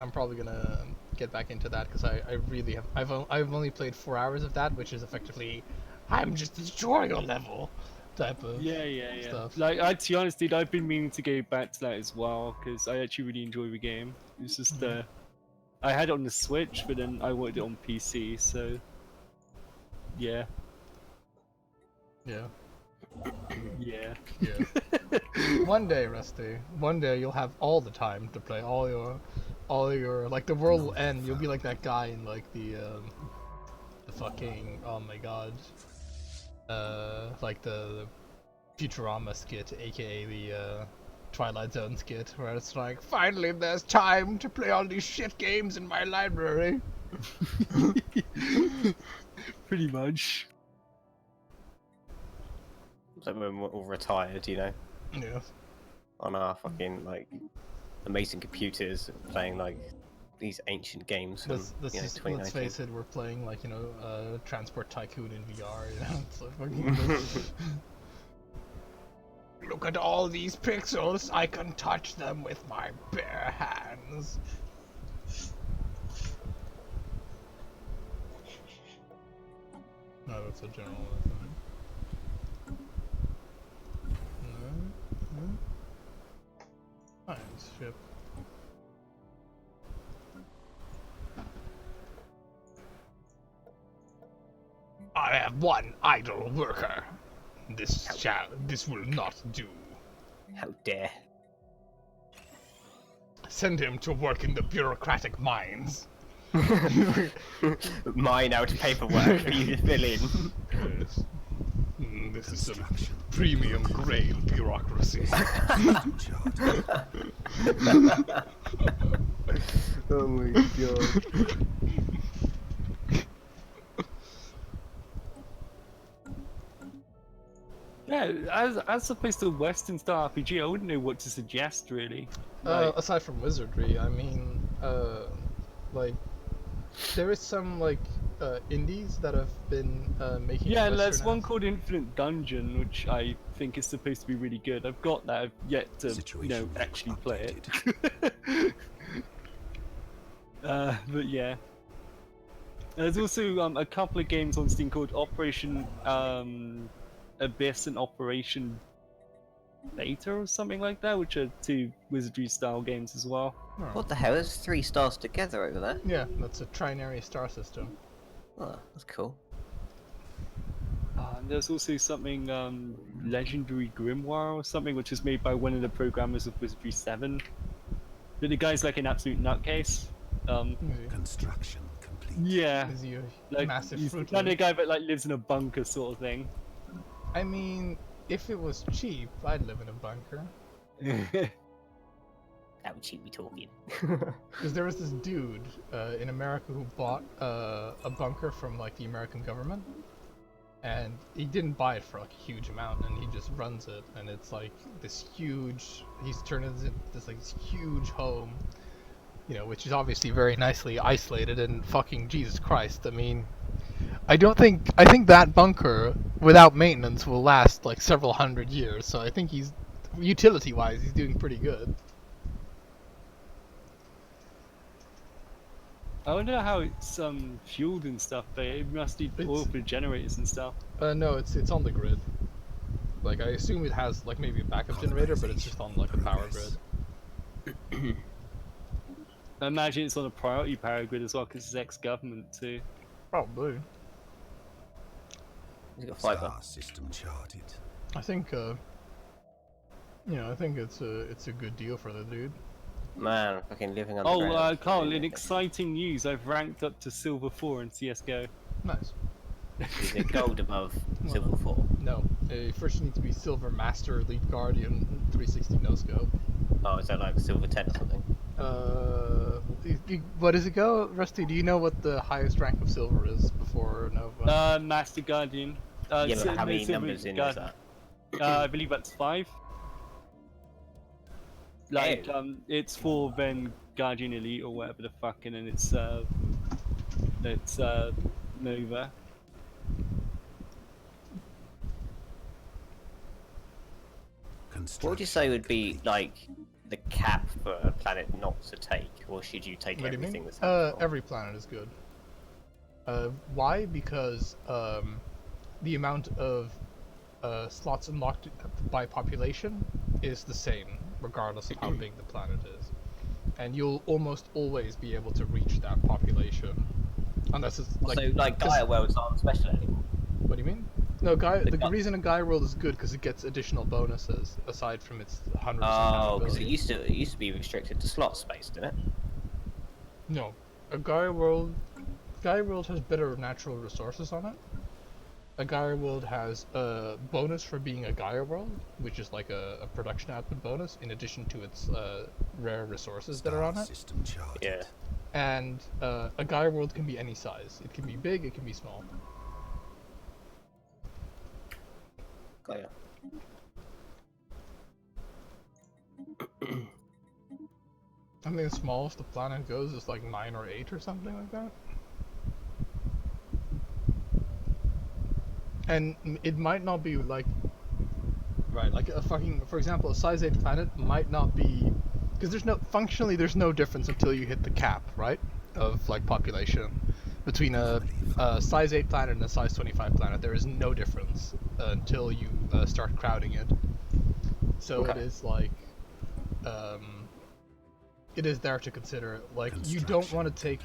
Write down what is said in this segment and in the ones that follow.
I'm probably gonna get back into that because I really have. I've only played 4 hours of that, which is effectively, I'm just destroying a level, type of Yeah. stuff. Like, to be honest, dude, I've been meaning to go back to that as well because I actually really enjoy the game. It's just I had it on the Switch, but then I wanted it on PC, so yeah. Yeah. Yeah. Yeah. One day, Rusty. One day you'll have all the time to play all your like the world will end. You'll be like that guy in like the fucking oh my god, like the Futurama skit, aka the Twilight Zone skit, where it's like, finally there's time to play all these shit games in my library. Pretty much. So when we're all retired, you know, Yeah. on our fucking like amazing computers, playing like these ancient games from Let's you know, just, 2019. let's face it, we're playing like, you know, Transport Tycoon in VR, you know, it's like fucking look at all these pixels, I can touch them with my bare hands. No, that's a general thing. No. Science ship. I have one idle worker. This will not do. How dare! Send him to work in the bureaucratic mines. Mine out paperwork for you to fill in. Yes. This is some premium grade bureaucracy. Oh my god. Yeah, as opposed to Western style RPG, I wouldn't know what to suggest really. Aside from wizardry, I mean, like, there is some like indies that have been making. Yeah, Western there's one apps. called Infinite Dungeon, which I think is supposed to be really good. I've got that, I've yet to, you know, actually play it. But yeah. There's also a couple of games on Steam called Operation Abyss and Operation Beta or something like that, which are two wizardry style games as well. Oh. What the hell? There's 3 stars together over there. Yeah, that's a trinary star system. Oh, that's cool. And there's also something Legendary Grimoire or something, which is made by one of the programmers of Wizardry 7. But the guy's like an absolute nutcase. Construction complete. Yeah, Is he a like massive he's the fruit kind of loop? guy that like lives in a bunker sort of thing. I mean, if it was cheap, I'd live in a bunker. How cheap we talking? Because there was this dude in America who bought a bunker from like the American government, and he didn't buy it for like a huge amount, and he just runs it, and it's like this huge. He's turned it into this like this huge home, you know, which is obviously very nicely isolated. And fucking Jesus Christ, I mean, I think that bunker without maintenance will last like several hundred years. So I think he's utility-wise, he's doing pretty good. I wonder how it's fueled and stuff, but it must need oil for generators and stuff. No, it's on the grid. Like, I assume it has like maybe a backup generator, but it's just on like the power grid. I imagine it's on a priority power grid as well, because it's ex-government too. Probably. He's got fiber. Star system charted. I think I think it's a good deal for the dude. Man, fucking living Oh, underground. Carl, in exciting news, I've ranked up to Silver 4 in CSGO. Nice. Is it gold above silver 4? No, first you need to be Silver Master Elite Guardian 360 no scope. Oh, is that like silver 10 or something? What does it go, Rusty? Do you know what the highest rank of silver is before Nova? Master Guardian. Yeah, but how no, many Silver numbers in is Guardian. that? I believe that's 5. Like, it's 4, then Guardian Elite or whatever the fuck, and then it's Nova. What would you say would be like the cap for a planet not to take, or should you take What do you everything mean? that's habitable? Every planet is good. Why? Because the amount of slots unlocked by population is the same, regardless of how big the planet is. And you'll almost always be able to reach that population, unless it's like. So, like, Gaia worlds aren't special anymore. What do you mean? No, the Ga- reason a Gaia world is good because it gets additional bonuses aside from its 100% Oh, because habitability. it used to be restricted to slot space, didn't it? No, a Gaia world has better natural resources on it. A Gaia world has a bonus for being a Gaia world, which is like a production output bonus, in addition to its rare resources that are on Star it. system charted. Yeah. And a Gaia world can be any size. It can be big, it can be small. Gaia. I think the smallest the planet goes is like 9 or 8 or something like that. And it might not be like, right, like a fucking, for example, a size 8 planet might not be, because functionally there's no difference until you hit the cap, right, of like population between a size 8 planet and a size 25 planet. There is no difference until you start crowding it. So Okay. it is like, it is there to consider. Like, you don't want to take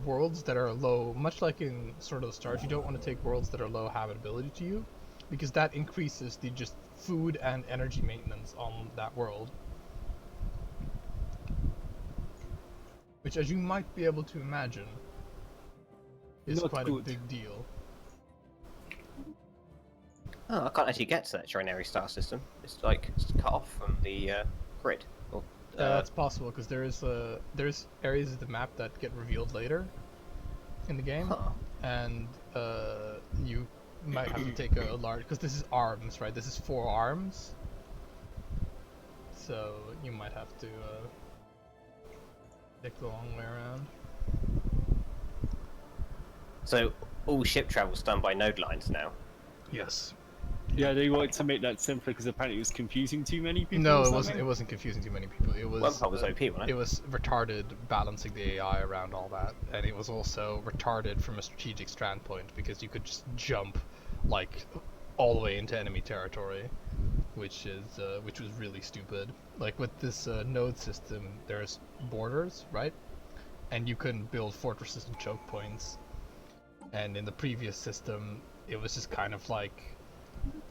worlds that are low, much like in Sword of the Stars, you don't want to take worlds that are low habitability to you, because that increases the just food and energy maintenance on that world. Which, as you might be able to imagine, is Not quite good. a big deal. Oh, I can't actually get to that trinary star system. It's like it's cut off from the grid. Or, That's possible, because there's areas of the map that get revealed later in the game, huh. and you might have to take a large, because this is arms, right? This is 4 arms, so you might have to take the long way around. So all ship travel's done by node lines now. Yes. Yeah, they wanted to make that simpler because apparently it was confusing too many people. No, or it something. wasn't. It wasn't confusing too many people. It was. Wormhole was OP, wasn't it? It was retarded balancing the AI around all that, and it was also retarded from a strategic standpoint because you could just jump, like, all the way into enemy territory, which was really stupid. Like with this node system, there's borders, right? And you couldn't build fortresses and choke points. And in the previous system, it was just kind of like,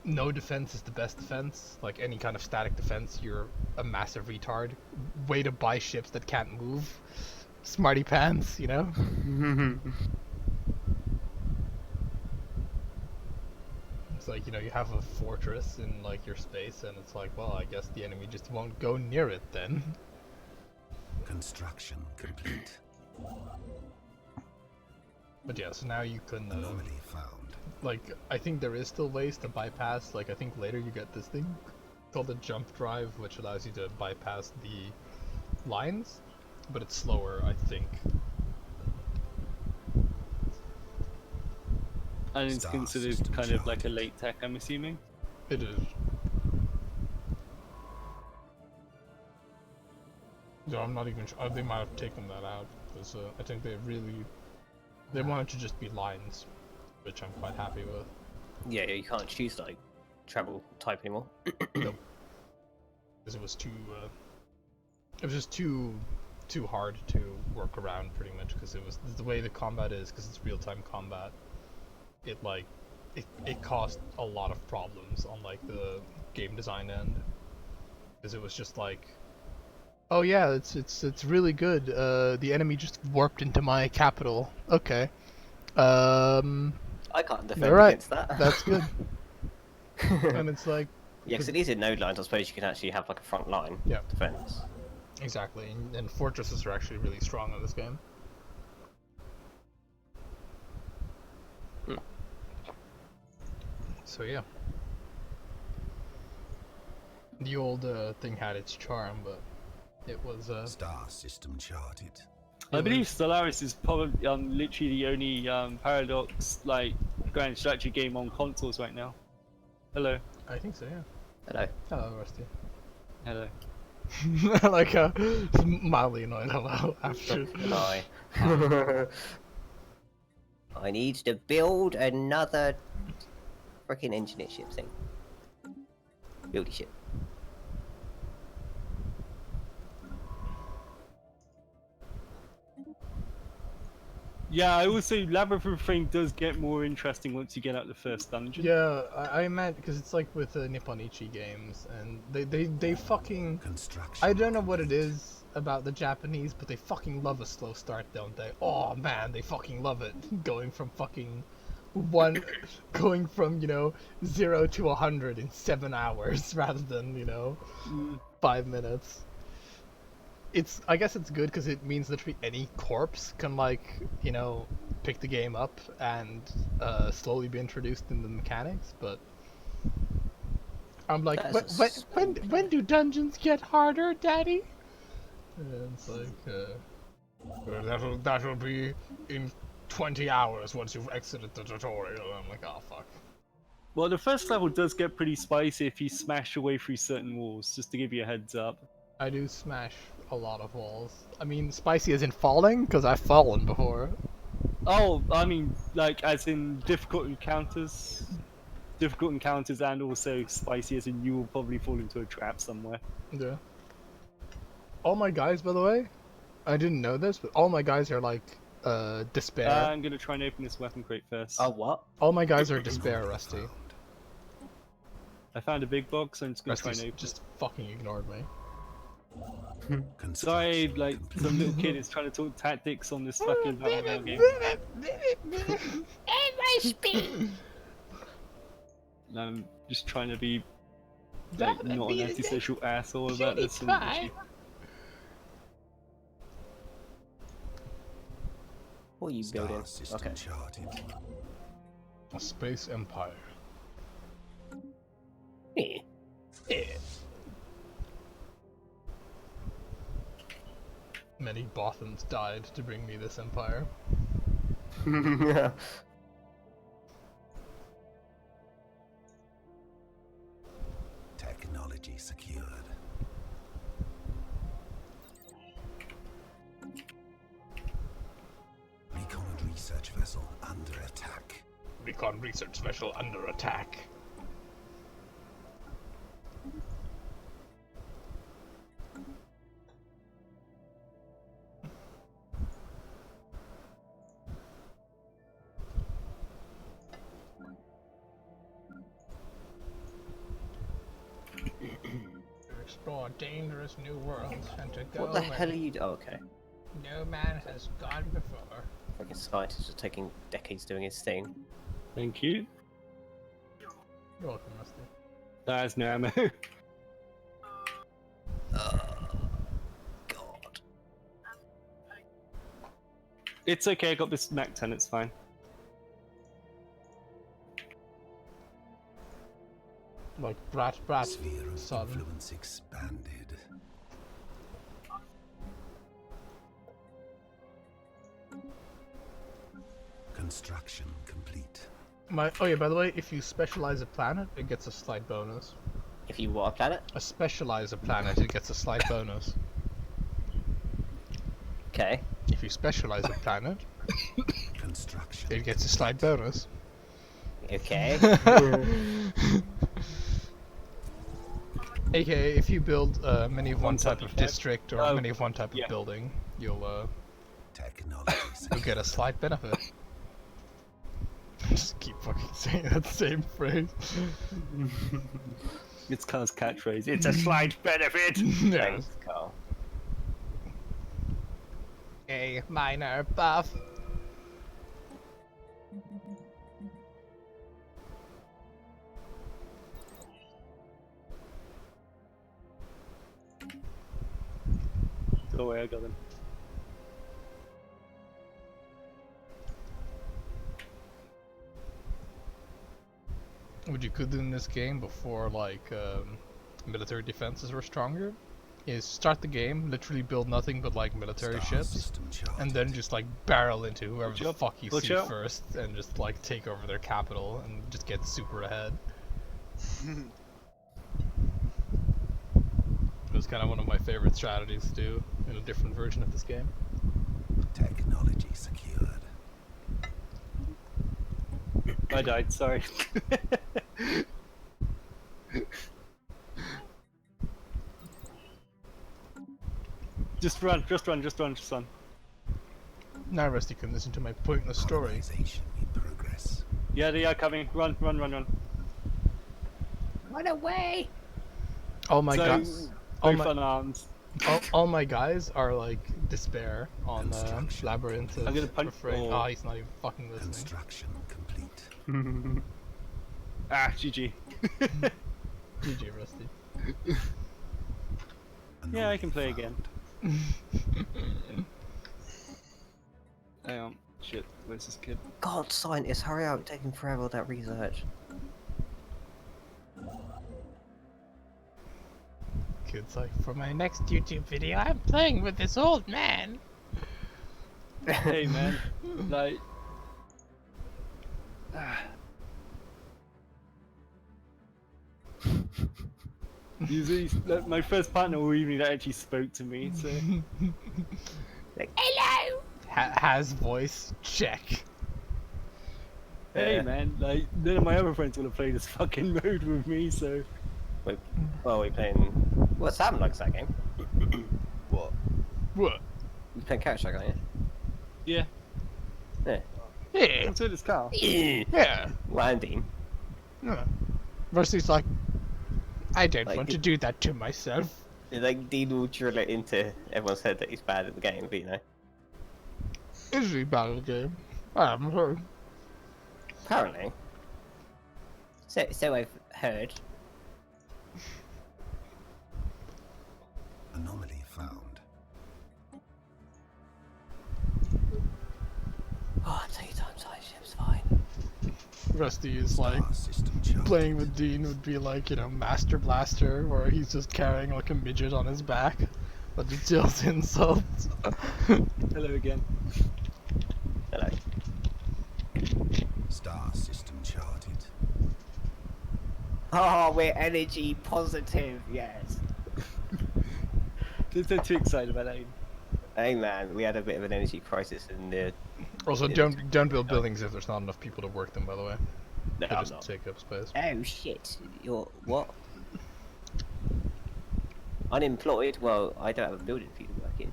no defense is the best defense. Like any kind of static defense, you're a massive retard. Way to buy ships that can't move. Smarty pants, you know? It's like, you know, you have a fortress in like your space, and it's like, well, I guess the enemy just won't go near it then. Construction complete. But yeah, so now you can Anomaly found. like, I think there is still ways to bypass, like, I think later you get this thing called the jump drive, which allows you to bypass the lines, but it's slower, I think. And it's Star considered system kind of like a charted. late tech, I'm assuming. It is. No, I'm not even sure. They might have taken that out, because I think they wanted to just be lines, which I'm quite happy with. Yeah, you can't choose like travel type anymore. Nope. Because it was just too hard to work around, pretty much, because it was the way the combat is, because it's real-time combat. It caused a lot of problems on like the game design end, because it was just like, oh yeah, it's really good. The enemy just warped into my capital. Okay. I can't defend Alright, against that. that's good. And it's like, Yeah, because these are node lines. I suppose you can actually have like a front line Yeah. defense. exactly, and fortresses are actually really strong in this game. Hmm. So yeah. The old thing had its charm, but it was Star system charted. I believe Stellaris is probably literally the only Paradox like grand strategy game on consoles right now. Hello. I think so, yeah. Hello. Hello, Rusty. Hello. Like a mildly annoyed hello after. Hi. I need to build another freaking engineer ship thing. Buildy ship. Yeah, I will say Labyrinth thing does get more interesting once you get out the first dungeon. Yeah, I meant because it's like with the Nipponichi games, and they fucking. Construction. I don't know what it is about the Japanese, but they fucking love a slow start, don't they? Oh man, they fucking love it. Going from fucking going from 0 to 100 in 7 hours rather than 5 minutes. I guess it's good because it means literally any corpse can pick the game up and slowly be introduced in the mechanics. But I'm like, when do dungeons get harder, Daddy? And it's like, that'll be in 20 hours once you've exited the tutorial. And I'm like, oh fuck. Well, the first level does get pretty spicy if you smash your way through certain walls, just to give you a heads up. I do smash a lot of walls. I mean, spicy as in falling, because I've fallen before. Oh, I mean, like, as in difficult encounters. Difficult encounters, and also spicy as in you will probably fall into a trap somewhere. Yeah. All my guys, by the way, I didn't know this, but all my guys are like, despair. I'm gonna try and open this weapon crate first. Oh, what? All my guys are despair, Rusty. I found a big box, so I'm just gonna try and Rusty's open just fucking ignored me. Sorry, like, some little kid is trying to talk tactics on this fucking battle royale game. And I'm just trying to be, like, not an antisocial asshole about this. What are you building? Star system Okay. charted. A space empire. Yeah. Many Bothans died to bring me this empire. Technology secured. Recon and research vessel under attack. Recon research vessel under attack. To explore dangerous new worlds and to go What the where hell are you Oh, okay. no man has gone before. Fucking scientists are taking decades doing his thing. Thank you. You're welcome, Rusty. There's no ammo. God. It's okay, I got this Mac 10, it's fine. Like brat, Sphere of son. influence expanded. Construction complete. Oh yeah, by the way, if you specialize a planet, it gets a slight bonus. If you want a planet? A specialize a planet, it gets a slight bonus. Okay. If you specialize a planet, Construction. it gets a slight bonus. Okay. AKA, if you build many of one type of 175? district or Oh, many of one type yeah. of building, you'll Technology you'll get a slight benefit. Just keep fucking saying that same phrase. It's Carl's catchphrase. It's a slight benefit! Yeah. Thanks, Carl. A minor buff. Don't worry, I got him. What you could do in this game before like military defenses were stronger is start the game, literally build nothing but like military Star ships, system charted. and then just like barrel into whoever the Watch out, fuck you watch see out. first, and just like take over their capital and just get super ahead. is kind of one of my favorite strategies to do in a different version of this game. Technology secured. I died, sorry. Just run, just run, just run, just run. Now, Rusty can listen to my pointless story. Colonization in progress. Yeah, they are coming. Run, run, run, run. Run away! All my So, guys, all both my, unarmed. all my guys are like despair on Construction. labyrinth. I'm gonna punch- Refrain. oh. Oh, he's not even fucking listening. Construction complete. Ah, GG. GG, Rusty. Yeah, I can play Anomaly again. Hang on. Shit, where's this kid? God, scientists, hurry up! It's taking forever with that research. Kid's like, for my next YouTube video, I'm playing with this old man. Hey man, like... Like, my first partner all evening that actually spoke to me, so... Like, hello! Has voice check. Hey man, like, none of my other friends want to play this fucking mode with me, so... Wait, well, we're playing. Well, Sam likes that game. What? What? You playing Couch Strike, aren't Yeah. you? Yeah. What's with this car? Yeah. Yeah. Landing. Yeah. Rusty's like, I don't Like, want to do that to myself. Like, Dean will drill it into everyone's head that he's bad at the game, but you know. Is he bad at the game? I haven't heard. Apparently. So I've heard. Anomaly found. Oh, 2 times high ship's fine. Rusty is like, Star system charted. playing with Dean would be like, you know, Master Blaster, where he's just carrying like a midget on his back, but he deals insults. Hello again. Hello. Star system charted. Oh, we're energy positive, yes. Don't too excited about that. Hey man, we had a bit of an energy crisis in the. Also, Yeah. don't build buildings if there's not enough people to work them, by the way. No, They I'm just not. take up space. Oh shit, you're what? Unemployed? Well, I don't have a building for you to work in.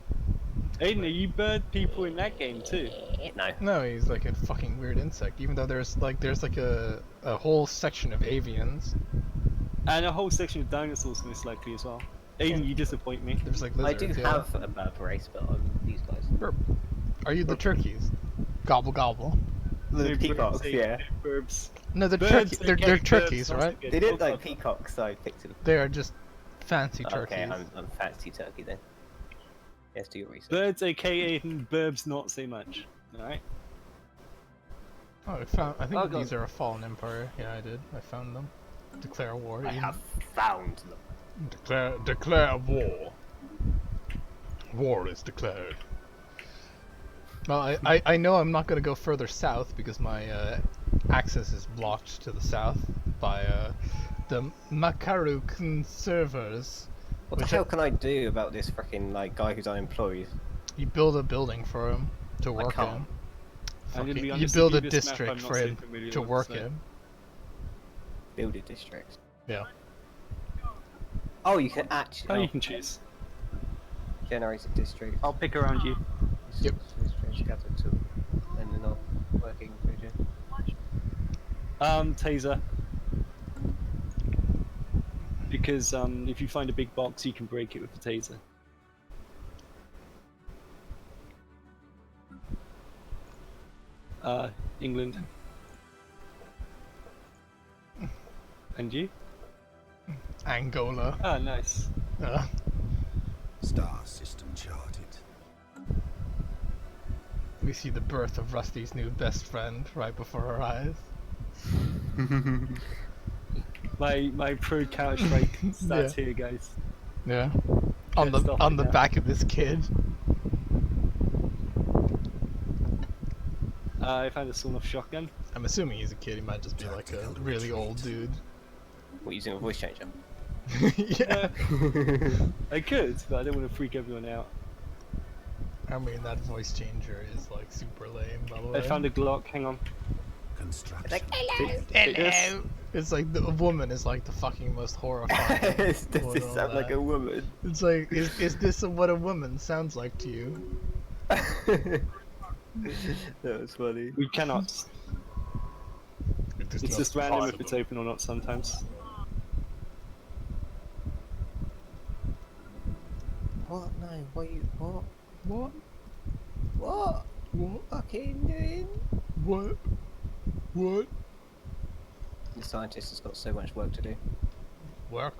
Aiden, are you bird people in that game too? No. No, he's like a fucking weird insect, even though there's like a whole section of avians. And a whole section of dinosaurs most likely as well. Aiden, you disappoint me. There's like I lizards, do yeah. have a bird race, but I'm these guys. Burp. Are you the turkeys? Gobble gobble. The No peacocks, birds, yeah. no Burbs. No, they're Birds, turkey. They're okay, turkeys, birds, right? that's They good. didn't like peacocks, so I picked them. They are just fancy turkeys. Okay, I'm fancy turkey then. Yes, do your research. Birds, aka Aiden, Burbs, not so much. Alright? Oh, I found. I think Oh, God. these are a fallen empire. Yeah, I did. I found them. Declare war. I Ian. have found them. Declare war. War is declared. Well, I know I'm not going to go further south because my access is blocked to the south by the Makaruk servers. What the Which hell can I do about this freaking like guy who's unemployed? You build a building for him to work can't. in. I'm gonna Fucking- be you honest build a with you, this map district I'm not for so him familiar to with, work so- in. Build a district. Yeah. Oh, you can actually Oh, you can choose. generate a district. I'll pick around you. Yep. Capital and the not working region. Taser. Because if you find a big box, you can break it with the taser. England. And you? Angola. Ah, nice. Star system charted. We see the birth of Rusty's new best friend right before our eyes. My pro Counter Strike stats here, guys. Yeah. On Pissed the off on the with that. back of this kid. I found a sawn-off shotgun. I'm assuming he's a kid. He might just be like a really old dude. What, using a voice changer? Yeah. I could, but I don't want to freak everyone out. I mean, that voice changer is like super lame, by the way. I found a Glock. Hang on. Construction. Take this. Hello! It's like a woman is like the fucking most horrifying. Does one this on sound like that. a woman? It's like, is this what a woman sounds like to you? That was funny. We cannot. It is It's not just random if possible. it's open or not sometimes. What? No, what you. What? What? What? What? Fucking doing? What? What? The scientist has got so much work to do. Work.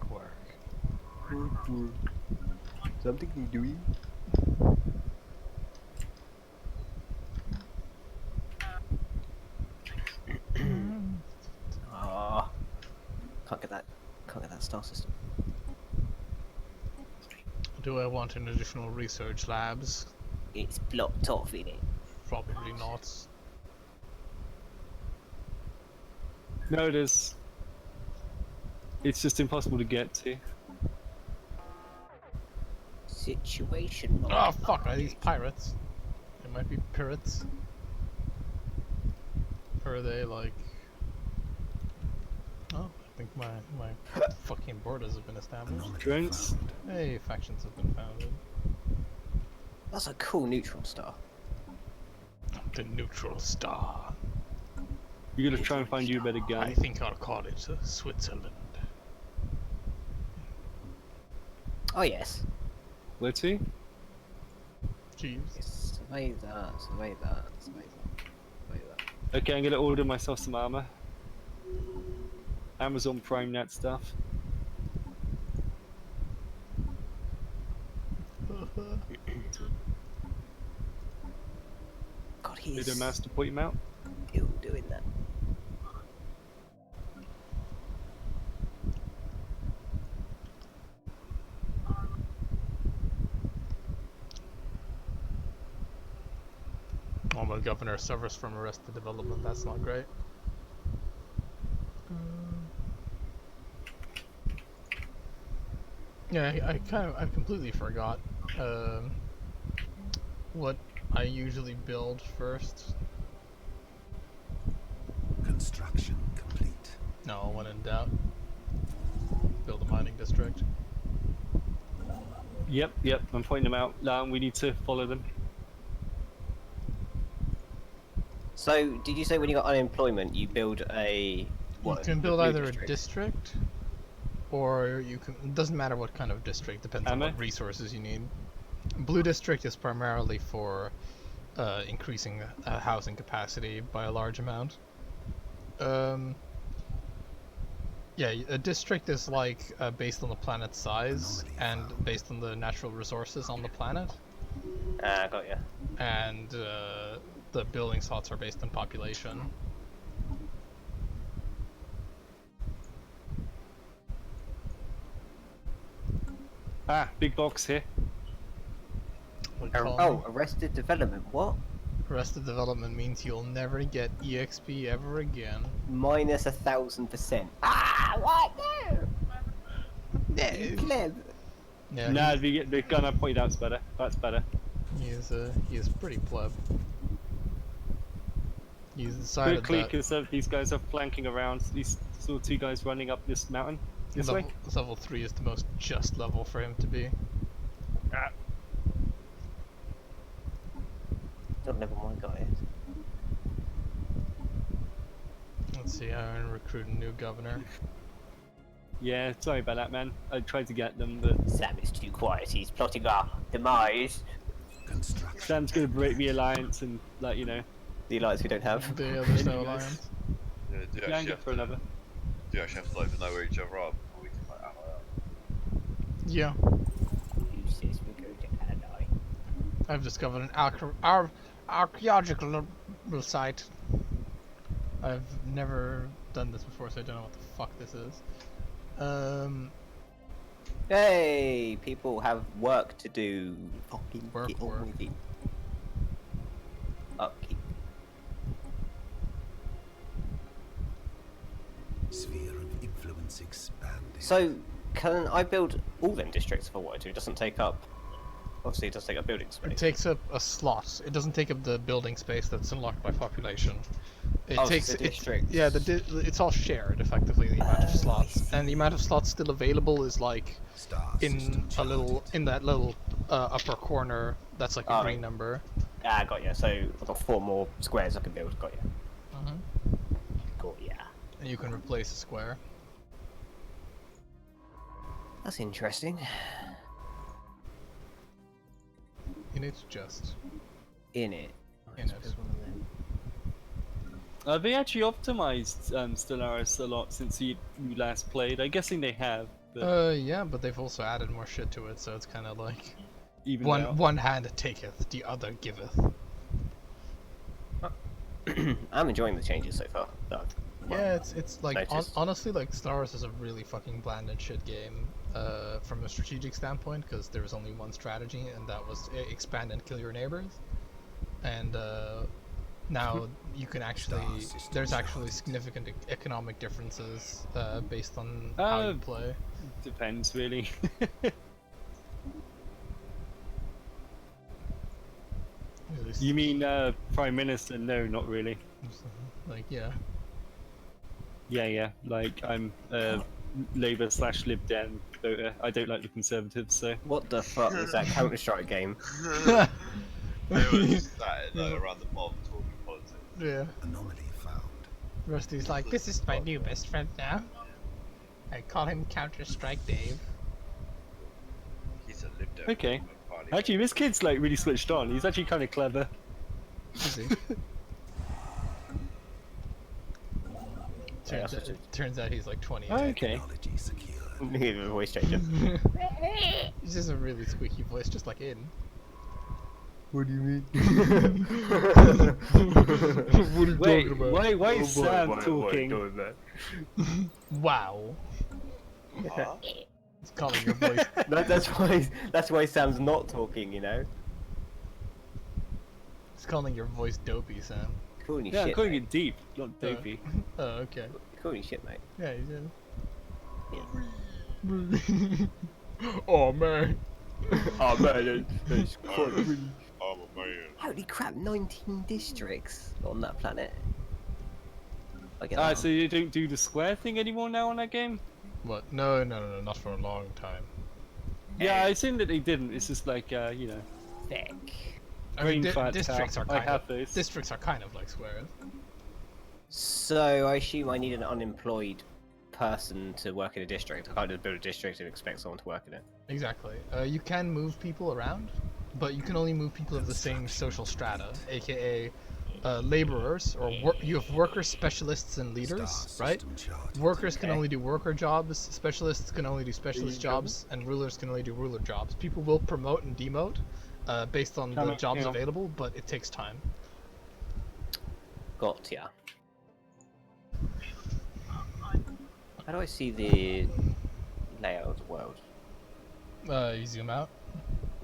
Something you doing? Ah, can't get that. Can't get that star system. Do I want an additional research labs? It's blocked off in it. Probably not. No, it is. It's just impossible to get to. Situation. Oh fuck, are these pirates? They might be pirates. Or are they like... Oh, I think my fucking borders have been established. Anomaly Drones? found. Hey, factions have been founded. That's a cool neutron star. The neutral star. We're gonna try and find you a better I gun. think I'll call it Switzerland. Oh yes. Where to? Jeez. Yes. Survey that. Survey that. Survey that. Survey that. Okay, I'm gonna order myself some armor. Amazon Prime that stuff. God, he Did a is master point him out? still doing that. Oh, my governor suffers from arrested development. That's not great. Yeah, I completely forgot what I usually build first. Construction complete. No, when in doubt, build a mining district. Yep, I'm pointing them out. We need to follow them. So, did you say when you got unemployment, you build a what? You can a build blue either a district, or you can. It doesn't matter what kind of district. Depends on Ammo? what resources you need. Blue district is primarily for increasing housing capacity by a large amount. Yeah, a district is like based on the planet's size and based on the natural resources on the planet, Ah, got ya. and the building slots are based on population. Ah, big box here. Like, call Oh, me. arrested development. What? Arrested development means you'll never get EXP ever again. Minus 1,000%. Ah, what? No. You clever. Yeah, Nah, the gun I pointed out's better. That's better. he is pretty pleb. He's decided Quickly, that because these guys are flanking around. These sort of two guys running up this mountain. This way. level 3 is the most just level for him to be. Ah. Don't level my guy is. Let's see, I'm gonna recruit a new governor. Yeah, sorry about that, man. I tried to get them, but Sam is too quiet. He's plotting our demise. Construction. Sam's gonna break the alliance and, like, you know, The alliance we don't have. The other no Anyways. alliance. Yeah, do you yeah, actually go have for to, another. do you actually have to like know where each other are before we can like ally up? Yeah, Who says we're going to ally? I've discovered an archaeological site. I've never done this before, so I don't know what the fuck this is. Hey, people have work to do. Fucking Work, get on work. with it. Upkeep. Sphere of influence expanding. So, can I build all them districts if I wanted to? It doesn't take up. Obviously, it does take up building space. It takes up a slot. It doesn't take up the building space that's unlocked by population. It Oh, so takes the districts. yeah, it's all shared effectively, the amount of slots, and the amount of slots still available is like Star in system a little charted. in that little upper corner. That's like a Oh. green number. Ah, got you. So I've got 4 more squares I can build. Got you. Got ya. And you can replace a square. That's interesting. You need to just In it. In it. They actually optimized Stellaris a lot since you last played. I'm guessing they have, but yeah, but they've also added more shit to it, so it's kind of like even one hand taketh, the other giveth. I'm enjoying the changes so far. Though. Yeah, it's like noticed. honestly, like Star Wars is a really fucking bland and shit game from a strategic standpoint, because there was only one strategy, and that was expand and kill your neighbors. And now you can actually there's actually significant economic differences based on how you play. depends really. At least- You mean Prime Minister? No, not really. like yeah. Yeah. Like I'm Labour / Lib Dem voter. I don't like the Conservatives, so. What the fuck is that Counter-Strike game? They were just sat around the mob talking politics. Yeah. Anomaly found. Rusty's like, this is my new best friend now. I call him Counter-Strike Dave. He's a Lib Dem. Okay. Party. Actually, this kid's like really switched on. He's actually kind of clever. Is he? Turns out he's like 20. Okay. Technology secure. Give a voice changer. He's just a really squeaky voice, just like Aiden. What do you mean? What are you Wait, talking about? why is Sam talking? Wow. Huh? It's calling your voice. That's why Sam's not talking. You know. It's calling your voice dopey, Sam. Calling you Yeah, I'm shit. calling mate. it deep, not dopey. Oh, okay. Calling you shit, mate. Yeah, you did. Yeah. Oh man. Oh man, Oh man. holy crap! 19 districts on that planet. I get that. So you don't do the square thing anymore now on that game? What? No, not for a long time. Yeah, I assume that they didn't. It's just like, you know, Thick. I mean, green fat districts cow. are I kind have of those. districts are kind of like squares. So I assume I need an unemployed person to work in a district. I can't just build a district and expect someone to work in it. Exactly. You can move people around, but you can only move people of the same social strata, aka laborers, or you have workers, specialists, and leaders, Star right? system charted. Workers can Okay. only do worker jobs, specialists can only do specialist jobs, and rulers can only do ruler jobs. People will promote and demote based on the Kinda, jobs yeah. available, but it takes time. Got ya. How do I see the layout of the world? You zoom out.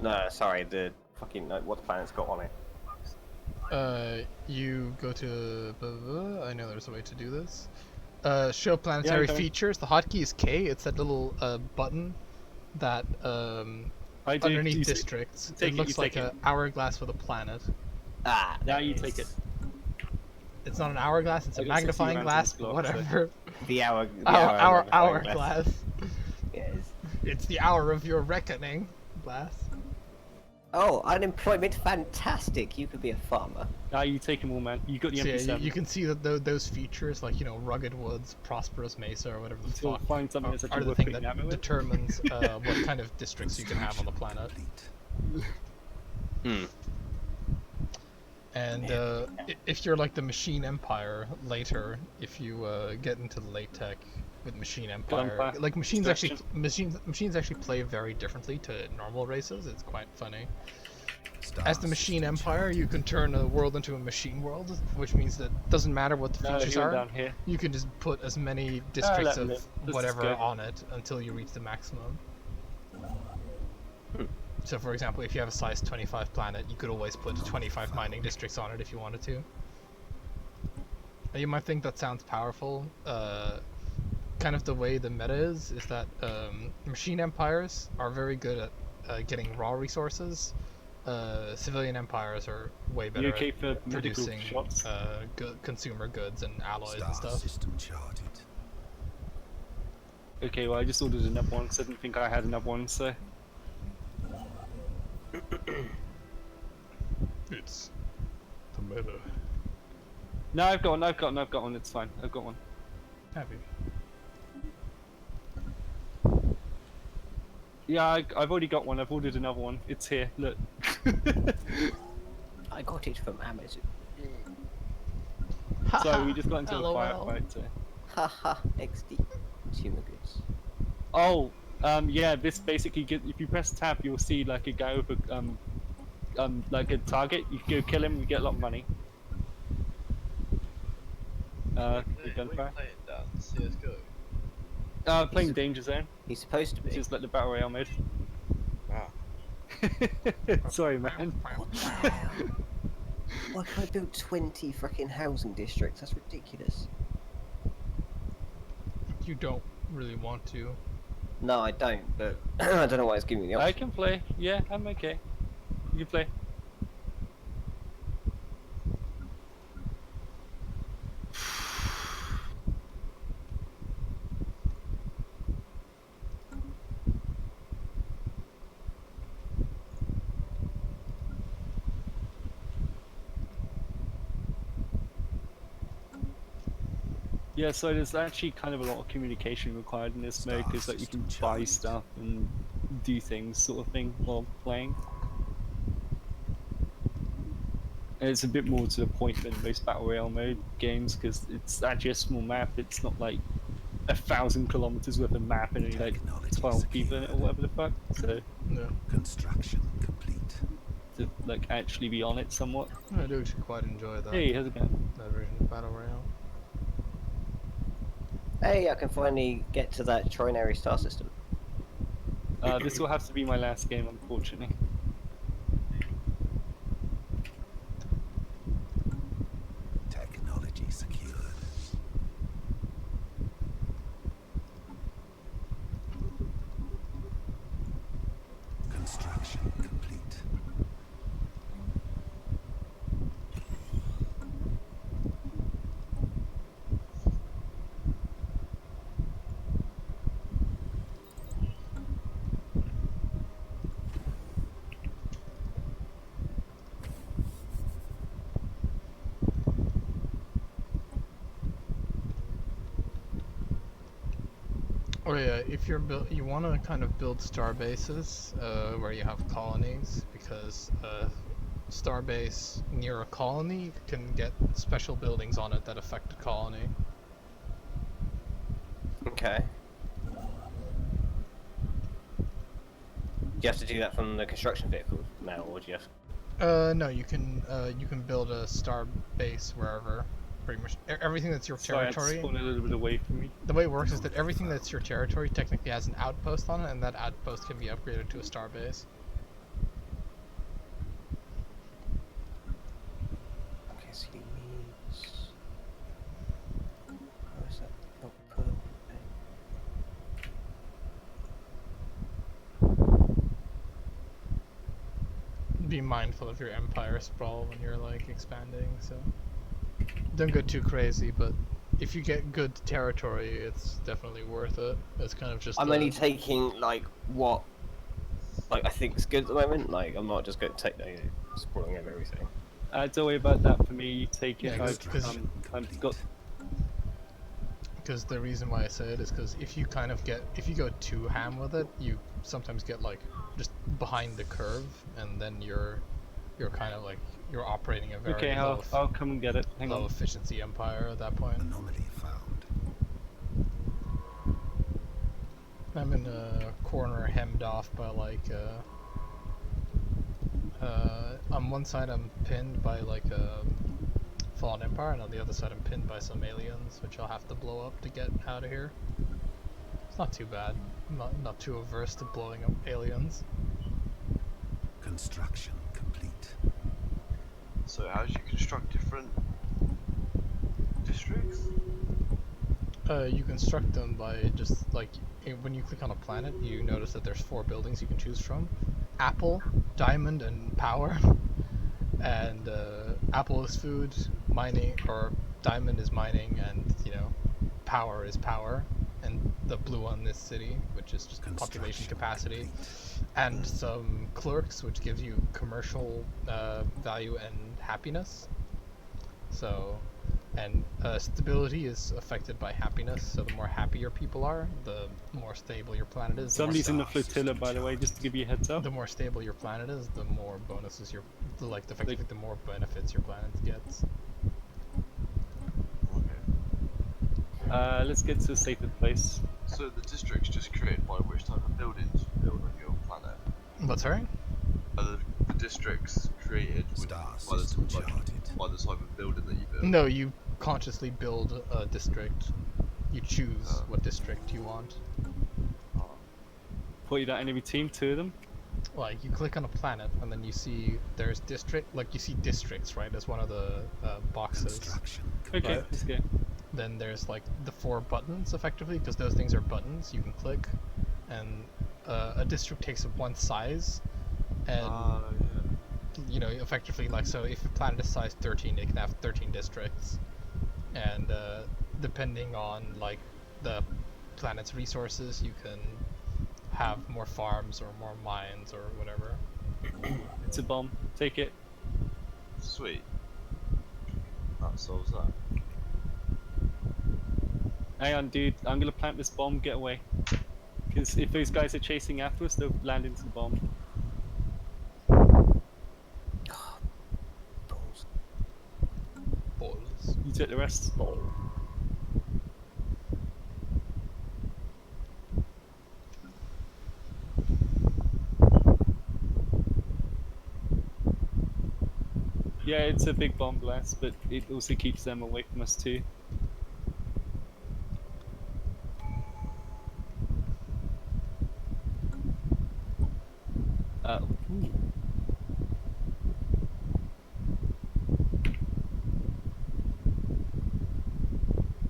No, sorry, the fucking what the planet's got on it. You go to. I know there's a way to do this. Show planetary okay. features. The hotkey is K. It's that little button that I do. underneath you districts. take It it, looks you like take an hourglass with a planet. Ah, Now there you it take is. it. It's not an hourglass. It's I a got 60 magnifying rounds glass. in this block, Whatever. The hour. The Hourglass. Yes. It's the hour of your reckoning. Glass. Oh, unemployment, fantastic! You could be a farmer. Now you take them all, man. You got the So yeah, MP7. you can see that those features, like rugged woods, prosperous mesa, or whatever the Until fuck, find something that's are actually the worth thing putting that ammo with. determines what kind of districts you can have on the planet. Complete. Hmm. And if you're like the Machine Empire later, if you get into the late tech with Machine Empire, Gunpla- like machines destruction. machines actually play very differently to normal races. It's quite funny. Star As the Machine system Empire, charted. you can turn a world into a machine world, which means that it doesn't matter what the No, features he went are. down here. You can just put as many districts let him of live. Let's just whatever go. on it until you reach the maximum. Hmm. So, for example, if you have a size 25 planet, you could always put 25 mining districts on it if you wanted to. You might think that sounds powerful. kind of the way the meta is that machine empires are very good at getting raw resources. Civilian empires are way You better okay at for medical producing shots? consumer goods and alloys Star and stuff. system charted. Okay, well I just ordered another one because I didn't think I had another one, so... It's the meta. No, I've got one, it's fine, I've got one. Happy. Yeah, I've already got one, I've ordered another one, it's here, look. I got it from Amazon. So we just got into a LOL. firefight, so... Haha, XD. Consumer goods. Oh, yeah, this basically gets, if you press tab, you'll see like a guy with a, like a target, you can go kill him, you get a lot of money. The What are you gunfire. playing down? CSGO? Playing Danger Zone, He's supposed to which be. is like the Battle Royale mode. Wow. Sorry, man. What the hell? Why can I build 20 freaking housing districts? That's ridiculous. You don't really want to. No, I don't, but I don't know why it's giving me the I option. can play, yeah, I'm okay. You can play. Yeah, so there's actually kind of a lot of communication required in this mode because like you can buy stuff and do things sort of thing while playing. And it's a bit more to the point than most Battle Royale mode games because it's actually a small map, it's not like 1,000 kilometers worth of map and only like 12 people in it or whatever the fuck, so No. Construction complete. to like actually be on it somewhat. I do actually quite enjoy that. Hey, how's it going? That version of Battle Royale. Hey, I can finally get to that trinary star system. This will have to be my last game, unfortunately. Technology secured. Construction complete. Oh yeah, if you're you want to kind of build star bases where you have colonies, because star base near a colony can get special buildings on it that affect the colony. Okay. Do you have to do that from the construction vehicle now, or do you have... No, you can build a star base wherever. Pretty much everything that's your Sorry, I had to territory. spawn a little bit away from me. The way it works is that everything that's your territory technically has an outpost on it, and that outpost can be upgraded to a star base. Okay, so he needs... How is that output? Be mindful of your empire sprawl when you're like expanding, so don't go too crazy, but if you get good territory, it's definitely worth it. It's kind of just I'm only taking like what I think is good at the moment. Like I'm not just going to take spoiling of everything. Don't worry about that for me, you take it. Yeah, I've got... Because the reason why I say it is because if you kind of if you go too ham with it, you sometimes get like just behind the curve, and then you're kind of like you're operating a very Okay, I'll come and get it. Hang low on. efficiency empire at that point. Anomaly found. I'm in a corner hemmed off by like on one side I'm pinned by like a fallen empire, and on the other side I'm pinned by some aliens, which I'll have to blow up to get out of here. It's not too bad. I'm not too averse to blowing up aliens. Construction complete. So how do you construct different districts? You construct them by just like when you click on a planet, you notice that there's 4 buildings you can choose from: apple, diamond, and power. And apple is food, mining, or diamond is mining, and power is power. And the blue one is city, which is just population capacity, and some clerks, which gives you commercial value and happiness. So. And stability is affected by happiness, so the more happy your people are, the more stable your planet is. Somebody's in the flotilla, by the way, just to give you a heads up. The more stable your planet is, the more bonuses effectively the more benefits your planet gets. Okay. Let's get to a safer place. So the district's just created by which type of buildings you build on your planet? What's sorry? Are the districts created Star by the, system like, charted. by the type of building that you build? No, you consciously build a district. You choose what district you want. Put you that enemy team, 2 of them. Like, you click on a planet, and then you see there's you see districts, right, as one of the boxes. Construction. Okay, Right. let's go. Then there's like the 4 buttons, effectively, because those things are buttons you can click, and a district takes up 1 size, and Yeah. effectively, like, so if a planet is size 13, it can have 13 districts, and depending on like the planet's resources, you can have more farms or more mines or whatever. It's a bomb. Take it. Sweet. That solves that. Hang on, dude. I'm gonna plant this bomb. Get away. Because if those guys are chasing after us, they'll land into the bomb. Balls. Balls. You take the rest. Yeah, it's a big bomb blast, but it also keeps them away from us too. Ooh.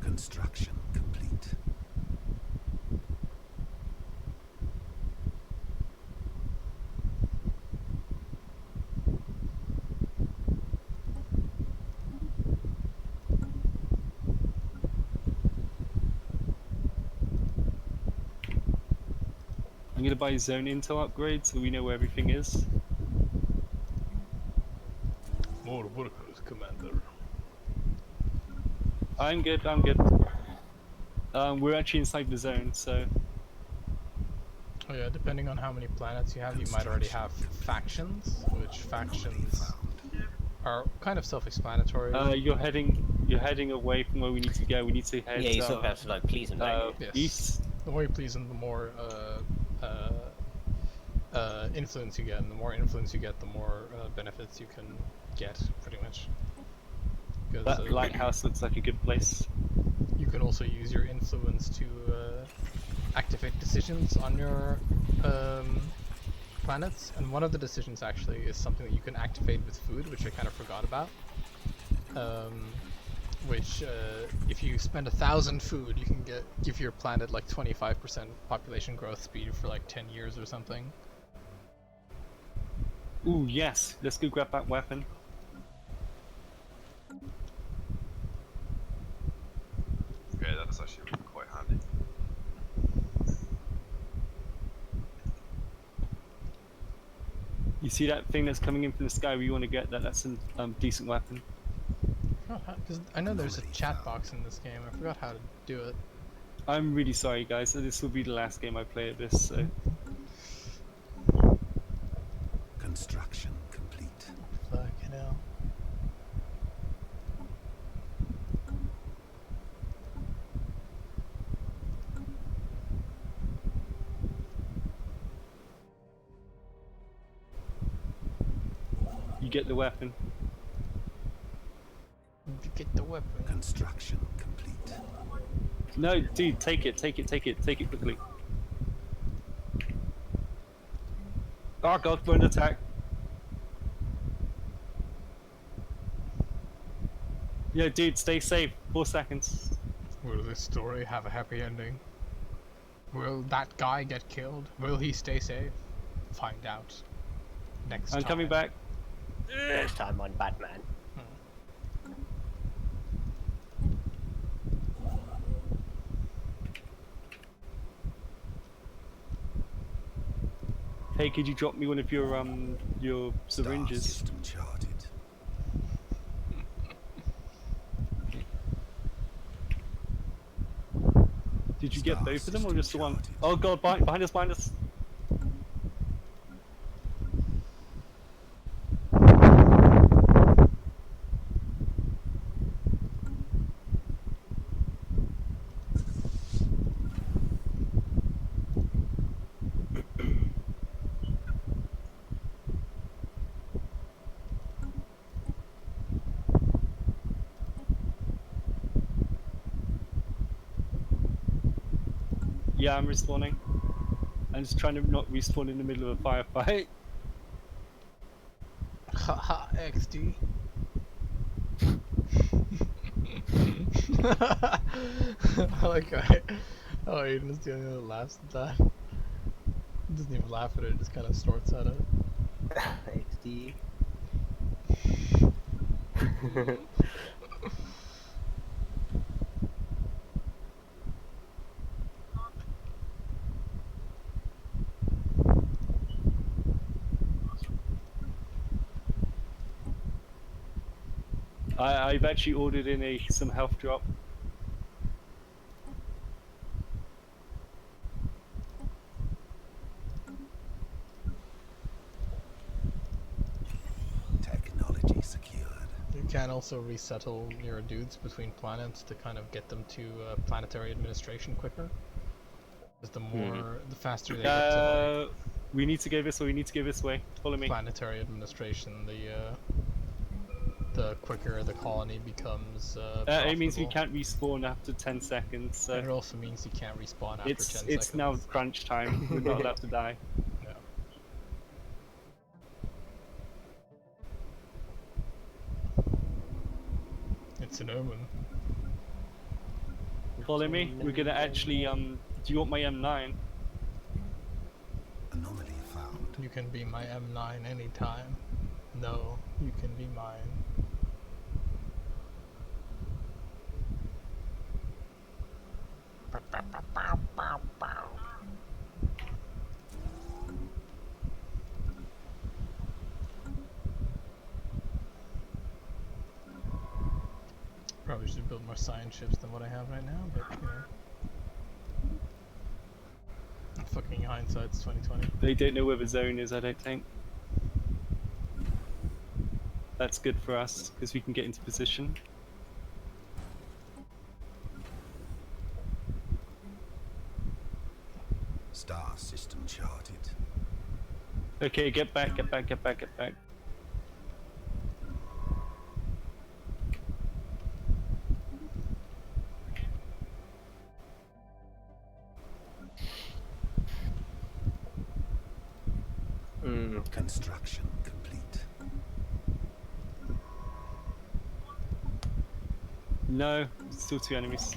Construction complete. I'm gonna buy zone intel upgrade so we know where everything is. More workers, Commander. I'm good, I'm good. We're actually inside the zone, so... Oh yeah, depending on how many planets you have, you might already have factions, which factions are kind of self-explanatory. you're heading away from where we need to go. We need to head Yeah, you sort of have to like please them, don't you? Yes. east. The more you please them, the more influence you get, and the more influence you get, the more benefits you can get, pretty much. That lighthouse looks like a good place. You can also use your influence to activate decisions on your planets, and one of the decisions actually is something that you can activate with food, which I kind of forgot about. Which, if you spend 1,000 food, you can give your planet like 25% population growth speed for like 10 years or something. Ooh, yes. Let's go grab that weapon. Okay, that's actually really quite handy. You see that thing that's coming in from the sky? We want to get that. That's a decent weapon. Because I know there's a chat box in this game. I forgot how to do it. I'm really sorry, guys. This will be the last game I play of this, so... Construction complete. Fucking hell. You get the weapon. You get the weapon. Construction complete. No, dude, take it quickly. Oh god, we're under attack. Yeah, dude, stay safe. 4 seconds. Will this story have a happy ending? Will that guy get killed? Will he stay safe? Find out next time. I'm coming back. Next time on Batman. Hey, could you drop me one of your Star syringes? system charted. Did you get Star both of them or system just the one? charted. Oh god, behind us, behind us. Yeah, I'm respawning. I'm just trying to not respawn in the middle of a firefight. Haha, XD. I like how Aiden's the only one that laughs at that. He doesn't even laugh at it, just kind of snorts at it. XD. I've actually ordered in some health drop. Technology secured. You can also resettle your dudes between planets to kind of get them to planetary administration quicker. Because the faster they get to We need to go this way. We need to go this way. Follow me. planetary administration, the quicker the colony becomes It means we profitable. can't respawn after 10 seconds. So And it also means you can't respawn after 10 seconds. it's now crunch time. We're not allowed to die. Yeah. It's an omen. Follow me. We're gonna actually Do you want my M9? Anomaly found. You can be my M9 anytime. No, you can be mine. Probably should build more science ships than what I have right now, but you know. Fucking hindsight's 2020. They don't know where the zone is. I don't think. That's good for us because we can get into position. Star system charted. Okay, get back, get back, get back, get back. Construction complete. No, still two enemies.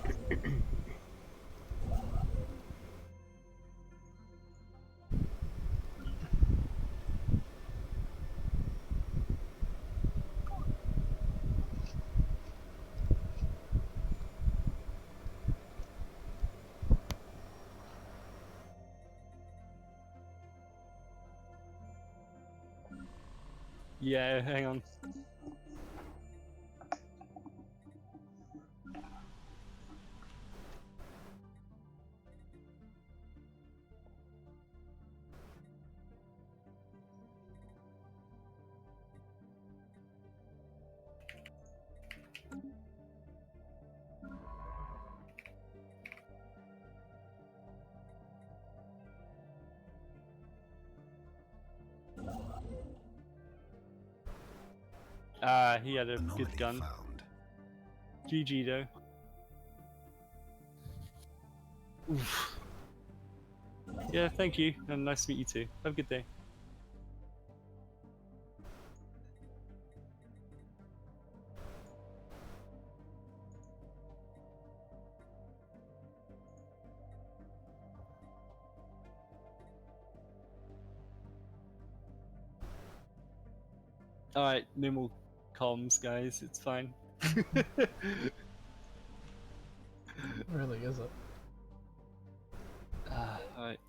Yeah, hang on. He had a Anomaly good gun. found. GG though. Oof. Yeah, thank you, and nice to meet you too. Have a good day. Alright, no more comms, guys. It's fine. Really, is it? Alright.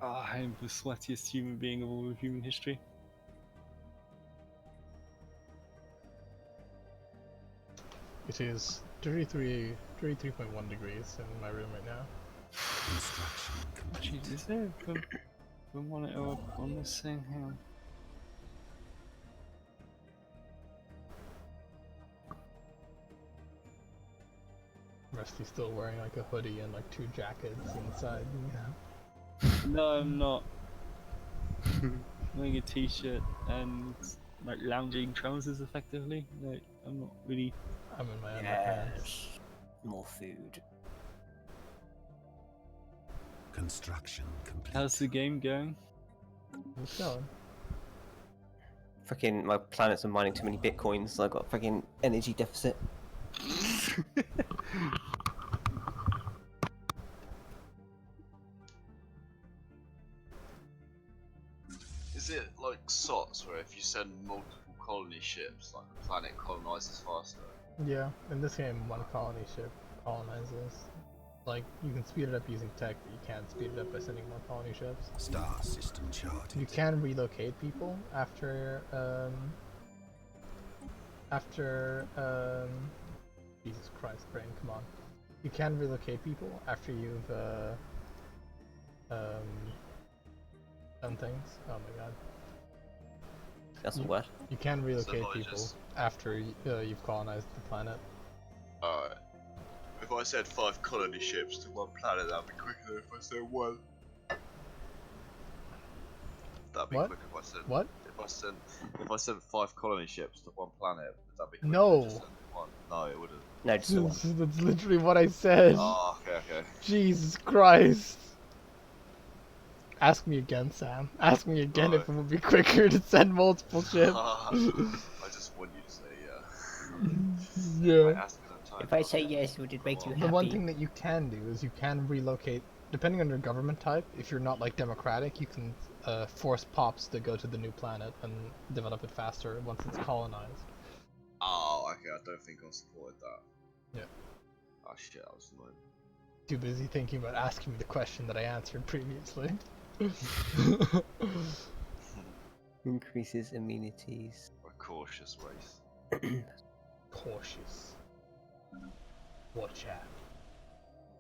I am the sweatiest human being of all of human history. It is 33.1 degrees in my room right now. Construction complete. Jeez, is there a monitor up on this thing? Hang on. Rusty's still wearing like a hoodie and like 2 jackets inside, you know? No, I'm not. I'm wearing a t-shirt and like lounging trousers effectively. Like, I'm not really. I'm in my underpants. More food. Construction complete. How's the game going? It's going. Fucking my planets are mining too many bitcoins, so I've got a fucking energy deficit. Is it like SOTS where if you send multiple colony ships, like the planet colonizes faster? Yeah, in this game, 1 colony ship colonizes. Like, you can speed it up using tech, but you can't speed it up by sending more colony ships. Star system charted. You can relocate people after, Jesus Christ, brain, come on. You can relocate people after you've, done things. Oh my god. That's You- what? You can relocate like people just- after you've colonized the planet. Alright. If I said 5 colony ships to one planet, that'd be quicker than if I said 1. That'd be What? quicker if I said. What? If I sent 5 colony ships to one planet, would that be quicker No. than just sending 1? No, it wouldn't. No, just the one. That's literally what I said. Oh, okay. Jesus Christ. Ask me again, Sam. Ask me again if it Alright. would be quicker to send multiple ships. I just want you to say yeah. Yeah. Like, ask me that time. If I say yes, would it make you The happy? one thing that you can do is you can relocate, depending on your government type, if you're not like democratic, you can force pops to go to the new planet and develop it faster once it's colonized. Oh, okay. I don't think I'll support that. Yeah. Oh shit, I was annoying. Too busy thinking about asking me the question that I answered previously. Increases amenities. We're a cautious race. Cautious. Watch out.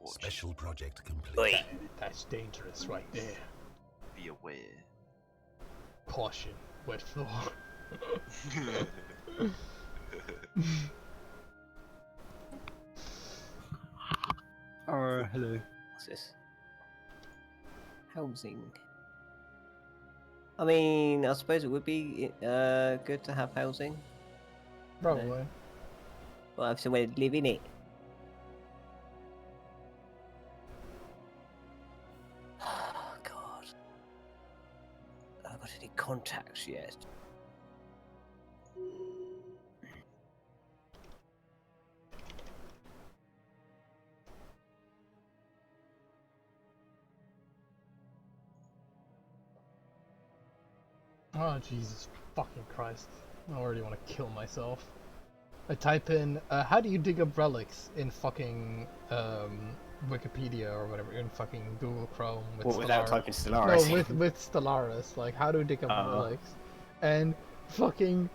Watch. Special project complete. Oi. That's dangerous right there. Be aware. Caution. Wet floor. Hello. What's this? Housing. I mean, I suppose it would be good to have housing. Probably. Well, have somewhere to live in it. Oh god. I haven't got any contacts yet. Oh, Jesus fucking Christ. I already want to kill myself. I type in, how do you dig up relics in fucking, Wikipedia or whatever, in fucking Google Chrome with What, without Stellaris. typing Stellaris? No, with Stellaris. Like, how do you dig up Oh. relics? And fucking,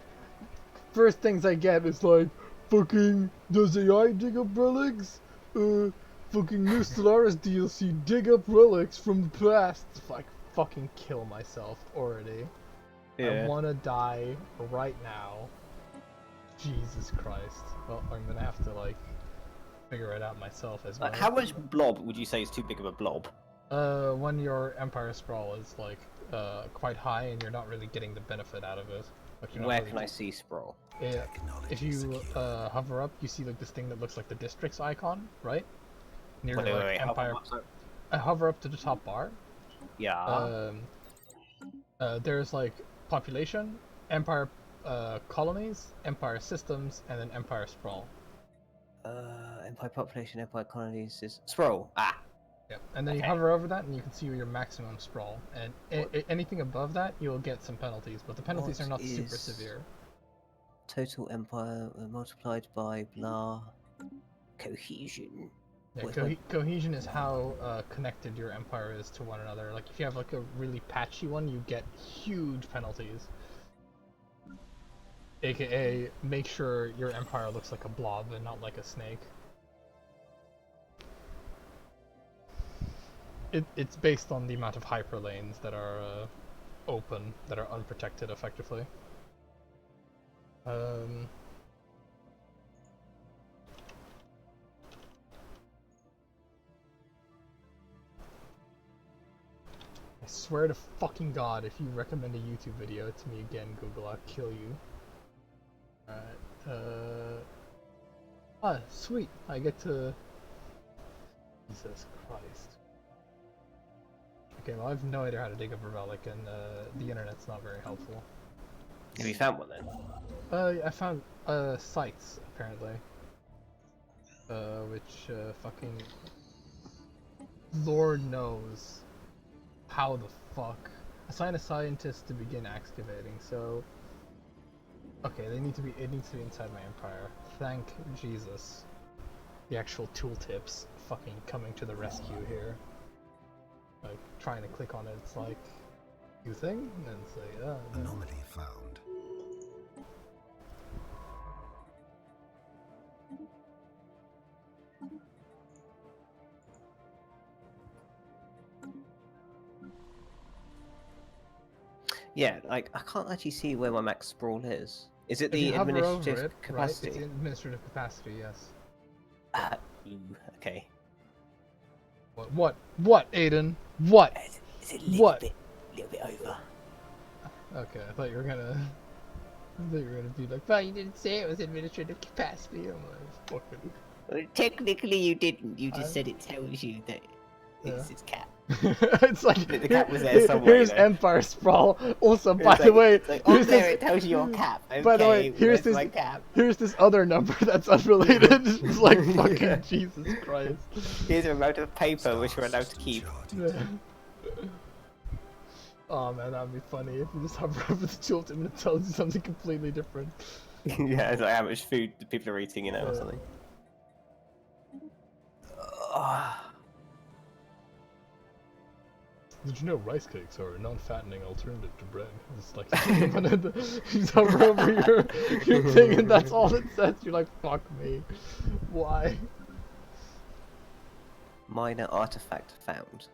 first things I get is like, fucking, does AI dig up relics? Fucking new Stellaris DLC, dig up relics from the past. It's like, fucking kill myself already. I wanna die right now. Jesus Christ. Well, I'm gonna have to, like, figure it out myself as well. How much blob would you say is too big of a blob? When your Empire Sprawl is, like, quite high and you're not really getting the benefit out of it. Like, you're not Where really can I see sprawl? Yeah, Technology if you secure. hover up, you see like this thing that looks like the districts icon, right? Near Wait, like how Empire. much? I hover up to the top bar. Yeah. There's like population, Empire colonies, Empire systems, and then Empire sprawl. Empire population, Empire colonies is sprawl. Ah. Yep. And then you Okay. hover over that, and you can see your maximum sprawl. And anything above that, you'll get some penalties, but the penalties What are not super is- severe. Total empire multiplied by blah cohesion. Yeah, What's my- cohesion is how connected your empire is to one another. Like if you have like a really patchy one, you get huge penalties. AKA, make sure your empire looks like a blob and not like a snake. It's based on the amount of hyperlanes that are open, that are unprotected effectively. I swear to fucking god, if you recommend a YouTube video to me again, Google, I'll kill you. Alright, ah, sweet, I get to... Jesus Christ. Okay, well I have no idea how to dig up a relic, and the internet's not very helpful. Have you found one then? I found sites, apparently. Which fucking... Lord knows how the fuck. Assign a scientist to begin excavating, so... Okay, it needs to be inside my empire. Thank Jesus. The actual tooltips fucking coming to the rescue here. Like, trying to click on it, it's like... New thing? And it's like, no. Anomaly found. Yeah, like I can't actually see where my max sprawl is. Is it If the you hover over administrative it, right, capacity? it's administrative capacity, yes. Ooh, okay. What, Aiden? What? It's a little What? bit over. Okay, I thought you were gonna be like, well, you didn't say it was administrative capacity. I'm like, fucking... Well, technically, you didn't. You just I- said it tells you that it's Yeah. its cat. It's like, The cat was there somewhere, here's you know. Empire Sprawl. Also, by It's the like- way, it's like, oh, here's there this, it tells you your cap. Okay, by the way, here's where's this, my cap? here's this other number that's unrelated. It's like, fucking Jesus Christ. Here's a amount of paper which we're allowed to keep. Yeah. Oh man, that'd be funny if you just hover over the tooltip and it tells you something completely different. Yeah, it's like how much food the people are eating, you know, or Yeah. something. Did you know rice cakes are a non-fattening alternative to bread? It's like you just hover over your thing and that's all it says. You're like, fuck me. Why? Minor artifact found.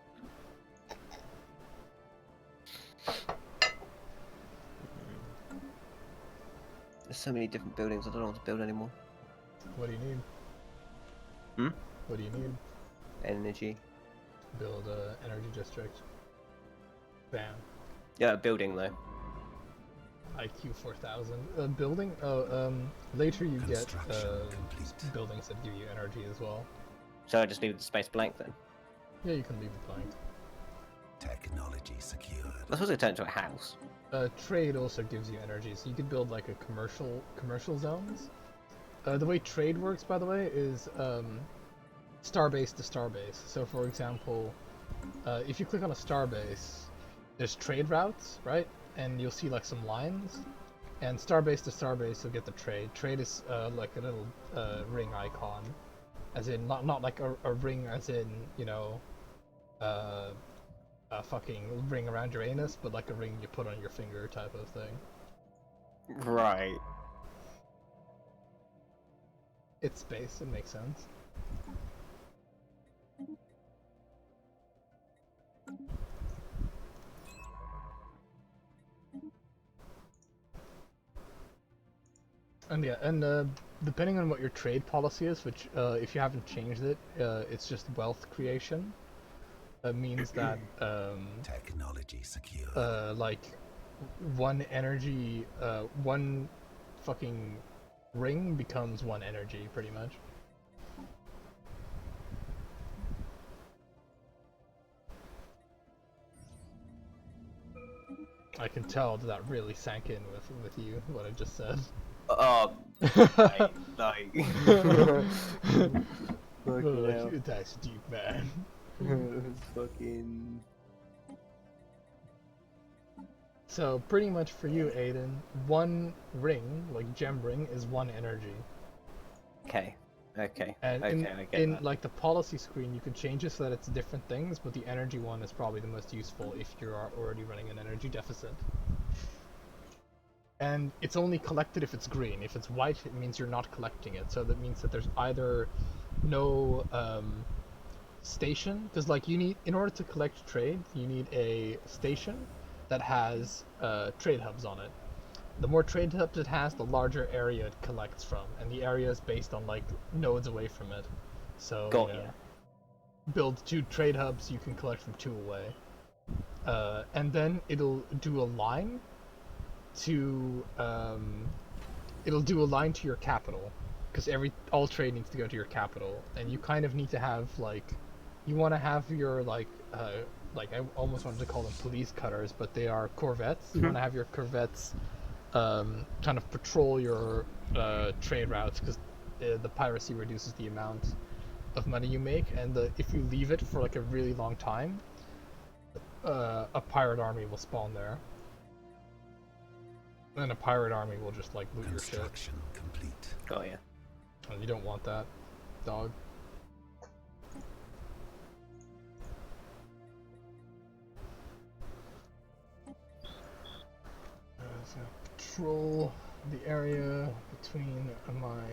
There's so many different buildings, I don't know what to build anymore. What do you need? Hmm? What do you need? Energy. Build a energy district. Bam. Yeah, a building though. IQ 4000. Building? Oh, later you get Construction complete. buildings that give you energy as well. So I just leave the space blank then. Yeah, you can leave it blank. Technology secured. I suppose it turn into a house. Trade also gives you energy, so you could build like a commercial zones. The way trade works, by the way, is starbase to starbase. So, for example, if you click on a starbase, there's trade routes, right? And you'll see like some lines. And starbase to starbase, you'll get the trade. Trade is like a little ring icon, as in not like a ring, as in you know, a fucking ring around your anus, but like a ring you put on your finger type of thing. Right. It's space, it makes sense. And yeah, and depending on what your trade policy is, which if you haven't changed it, it's just wealth creation. That means that Technology secured. like one energy, one fucking ring becomes one energy, pretty much. I can tell that really sank in with you, what I just said. Like, Oh, that's deep, man. It's fucking. So pretty much for you, Aiden, one ring, like gem ring, is one energy. Okay. Okay. And Okay, I get in that. like the policy screen, you can change it so that it's different things, but the energy one is probably the most useful if you are already running an energy deficit. And it's only collected if it's green. If it's white, it means you're not collecting it. So that means that there's either no station, because like you need, in order to collect trade, you need a station that has trade hubs on it. The more trade hubs it has, the larger area it collects from, and the area is based on like nodes away from it. So Got you know, ya. build 2 trade hubs, you can collect from 2 away, and then it'll do a line to your capital, because all trade needs to go to your capital, and you kind of need to have like, you want to have your like I almost wanted to call them police cutters, but they are corvettes. You want to have your corvettes kind of patrol your trade routes, because the piracy reduces the amount of money you make, and if you leave it for like a really long time, a pirate army will spawn there. And a pirate army will just like loot your shit. Construction complete. Got ya. And you don't want that, dog. So patrol the area between my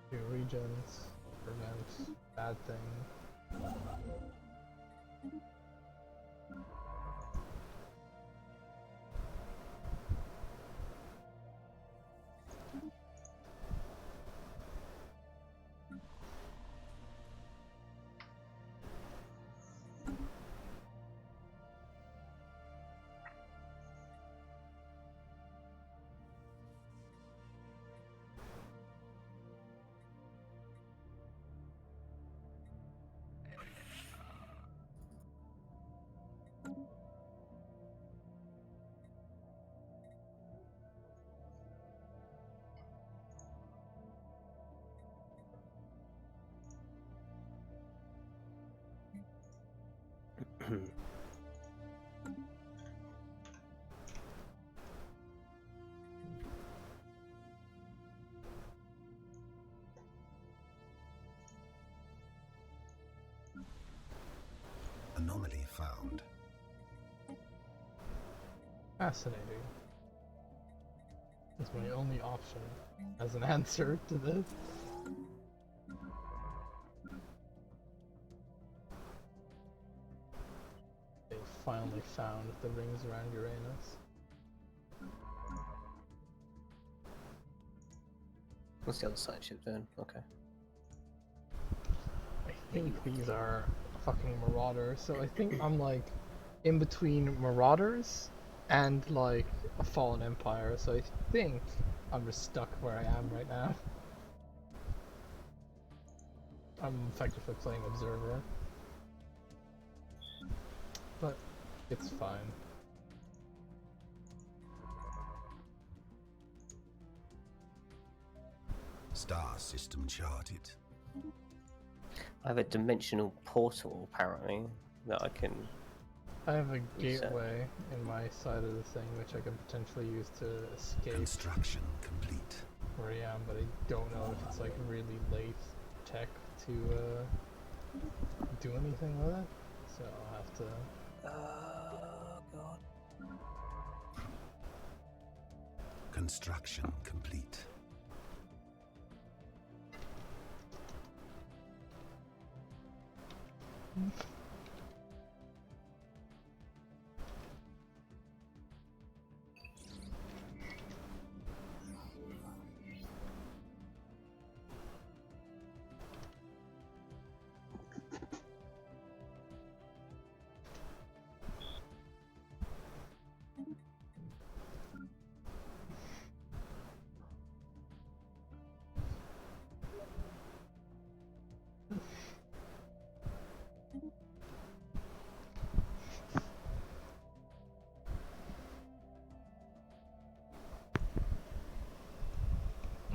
2 regions, prevent bad things. Anomaly found. Fascinating. That's my only option as an answer to this. They finally found the rings around Uranus. What's the other side ship doing? Okay. I think these are fucking marauders, so I think I'm like in between marauders and like a fallen empire, so I think I'm just stuck where I am right now. I'm effectively playing observer, but it's fine. Star system charted. I have a dimensional portal apparently that I can. I have a Reset. gateway in my side of the thing which I can potentially use to escape Construction complete. where I am, but I don't know if it's like really late tech to do anything with it, so I'll have to. God. Construction complete.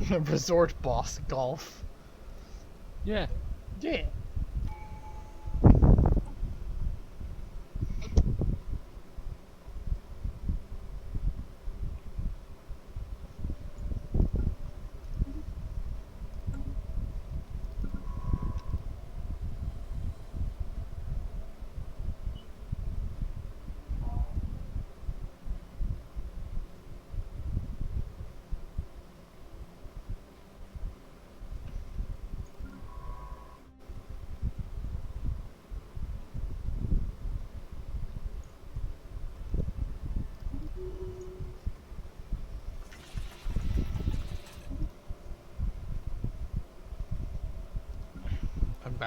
Resort boss golf. Yeah. Yeah.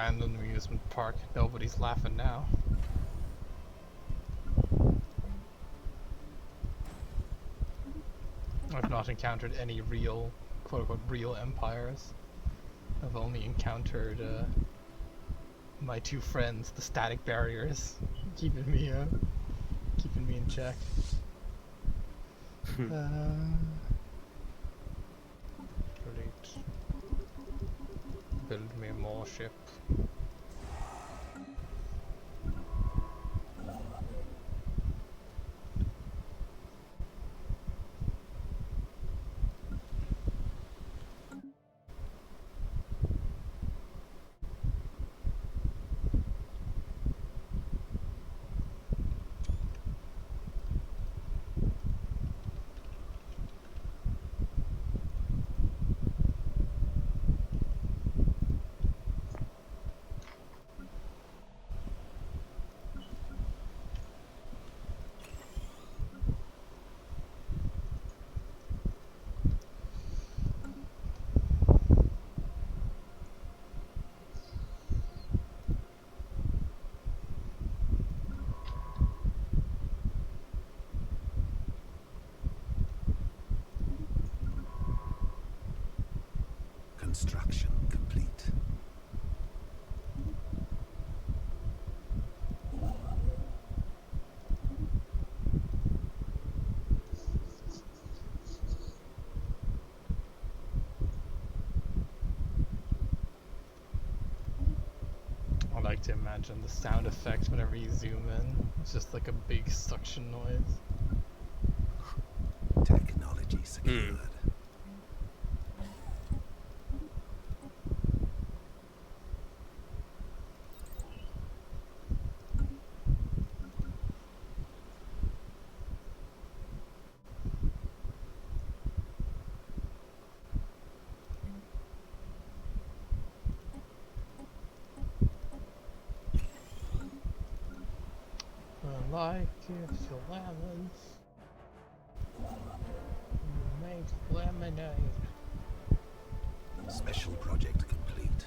abandoned amusement park. Nobody's laughing now. I've not encountered any real, quote-unquote, real empires. I've only encountered my two friends, the static barriers, keeping me in check. Great. Build me more ship. Construction complete. I like to imagine the sound effect whenever you zoom in. It's just like a big suction noise. Technology secured. I like it, your lemons. Make lemonade. Special project complete.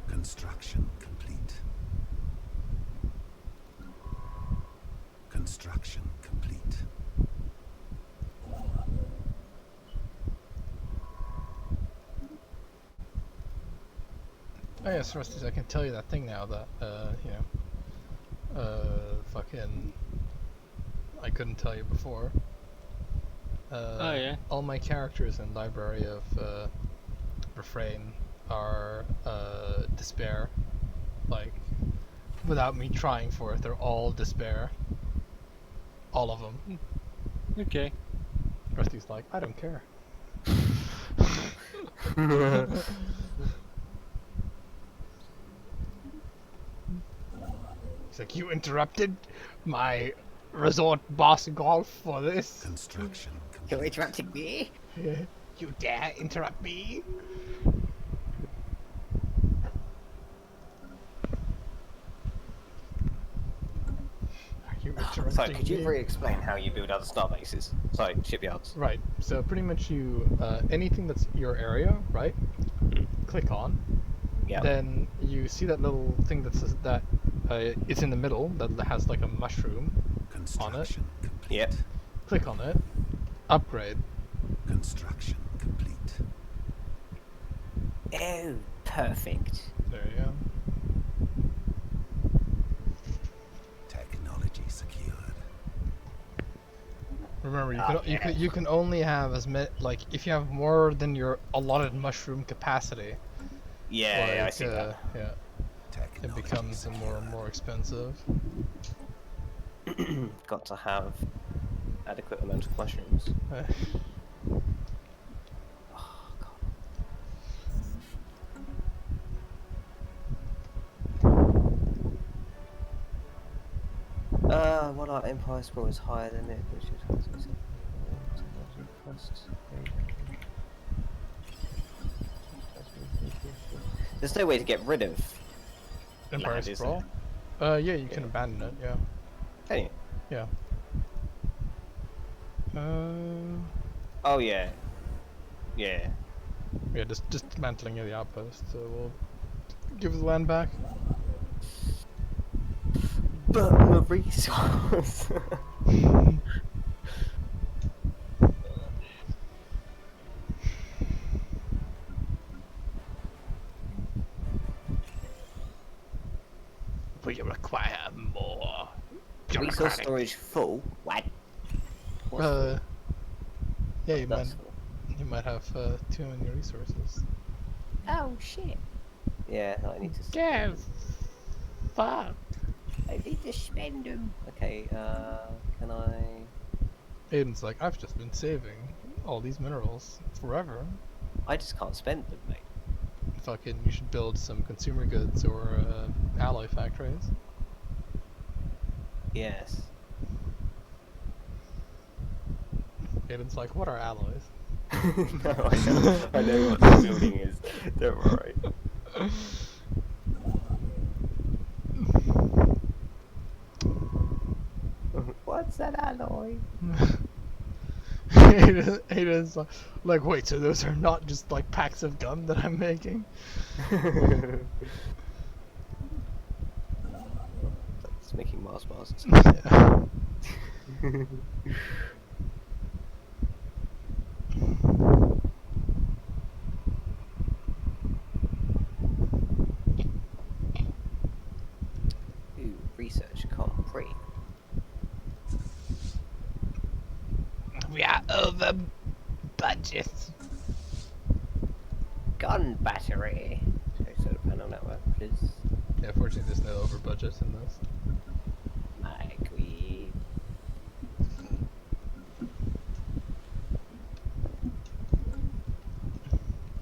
Construction complete. Construction complete. Oh yes, Rusty, I can tell you that thing now that, fucking, I couldn't tell you before. Oh yeah. All my characters in Library of, Refrain are, despair. Like, without me trying for it, they're all despair. All of them. Okay. Rusty's like, I don't care. He's like, you interrupted my resort boss golf for this? Construction You're complete. interrupting me? You dare interrupt me? Are you interrupting Sorry, could you me? re-explain how you build other star bases? Sorry, shipyards. Right, so pretty much you, anything that's your area, right? Click on. Yeah. Then you see that little thing that says that it's in the middle, that has like a mushroom. Construction complete. Yep. Click on it. Upgrade. Construction complete. Oh, perfect. There you go. Technology secured. Remember, Ah, you can only have as many, like, if you have more than your allotted mushroom capacity. Yeah, I like, see that. Yeah, it Technology becomes secured. more and more expensive. Got to have adequate amount of mushrooms. Oh, God. Well, our empire score is higher than it, which is costs. There's no way to get rid of Empire land, is Sprawl? there? Yeah, you can Yeah. abandon it, yeah. Can you? Yeah. Oh yeah. Yeah. Yeah, just dismantling the outpost, so we'll give the land back. But the resource. We require more. Resource storage full. What? What's full? Yeah, you might That's full. have too many resources. Oh shit. Yeah, I need to. Yeah, fuck. I need to spend them. Okay. Can I? Aiden's like, I've just been saving all these minerals forever. I just can't spend them, mate. Fucking, you should build some consumer goods or alloy factories. Yes. Aiden's like, what are alloys? No, I know what the building is. Don't worry. What's that alloy? Aiden's like, wait, so those are not just like packs of gum that I'm making? That's making Mars bars. Yeah. Ooh, research complete. We are over budget. Gun battery. Okay, solar panel network, please. Yeah, fortunately there's no over budget in this. My queen.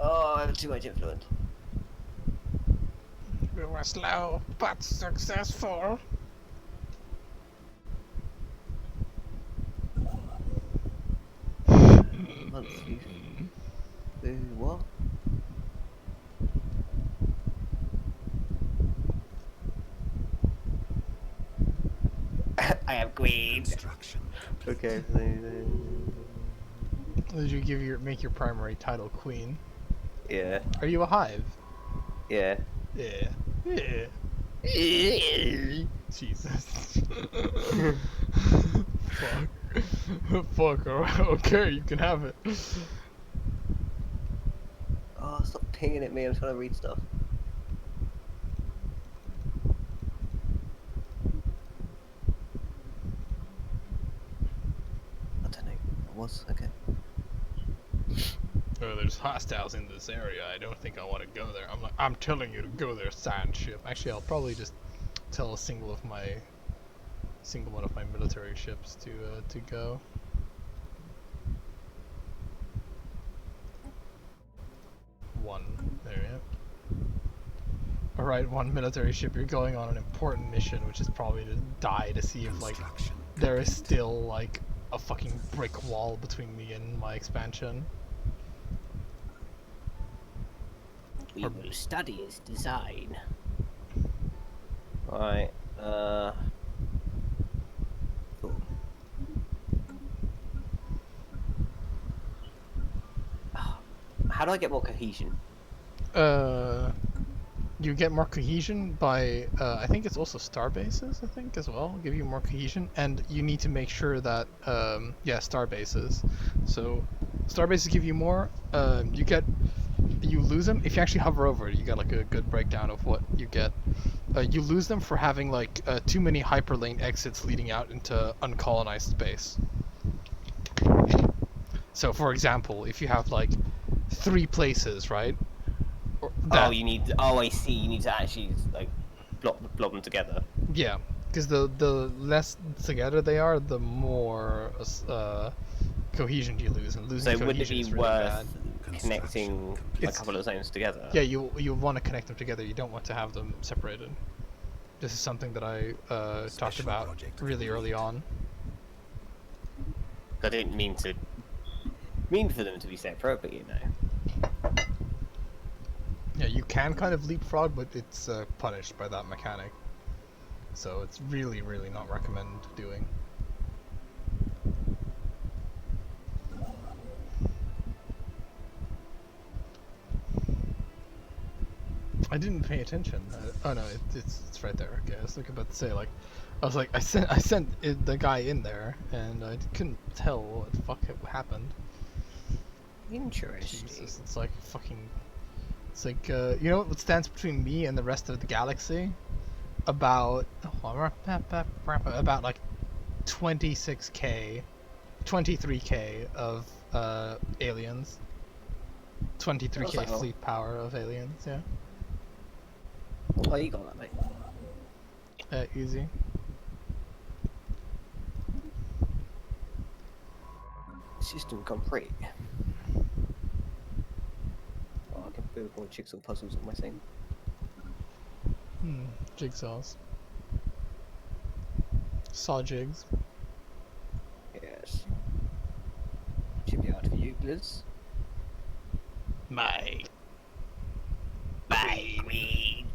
Oh, I'm too much influence. We were slow but successful. What? I have queen. Construction. Okay. Did you make your primary title queen? Yeah. Are you a hive? Yeah. Yeah. Yeah. Jesus. Fuck. Fuck, alright, okay, you can have it. Oh, stop pinging at me. I'm trying to read stuff. I don't know. I was okay. Oh, there's hostiles in this area. I don't think I want to go there. I'm telling you to go there, sand ship. Actually, I'll probably just tell a single one of my military ships to go. One. There you go. Alright, one military ship, you're going on an important mission, which is probably to die to see if, like, Construction. there is still, like, a fucking brick wall between me and my expansion. We will study its design. Alright. Cool. How do I get more cohesion? You get more cohesion by, I think it's also star bases, I think, as well, give you more cohesion, and you need to make sure that, yeah, star bases. So, star bases give you more, you lose them, if you actually hover over it, you get, like, a good breakdown of what you get. You lose them for having, like, too many hyperlane exits leading out into uncolonized space. So, for example, if you have, like, 3 places, right? Oh, you need. Oh, I see. You need to actually like block them together. Yeah. Because the less together they are, the more cohesion you lose, and losing So wouldn't it cohesion be is really bad. worth connecting a It's- couple of zones together? Yeah, you want to connect them together. You don't want to have them separated. This is something that I talked Special about project really early complete. on. I didn't mean for them to be separate, but you know. Yeah, you can kind of leapfrog, but it's punished by that mechanic. So it's really, really not recommended doing. I didn't pay attention. Oh no, it's right there. Okay, I was like about to say, like, I was like, I sent the guy in there, and I couldn't tell what the fuck happened. Interesting. Jesus, it's like fucking. It's like you know what stands between me and the rest of the galaxy? About like 26k, 23k of aliens. 23k like, oh. fleet power of aliens. Yeah. Oh, you got that, mate. Easy. System complete. Oh, I can build more jigsaw puzzles on my thing. Jigsaws. Saw jigs. Yes. Should be hard for you, Liz. My queen.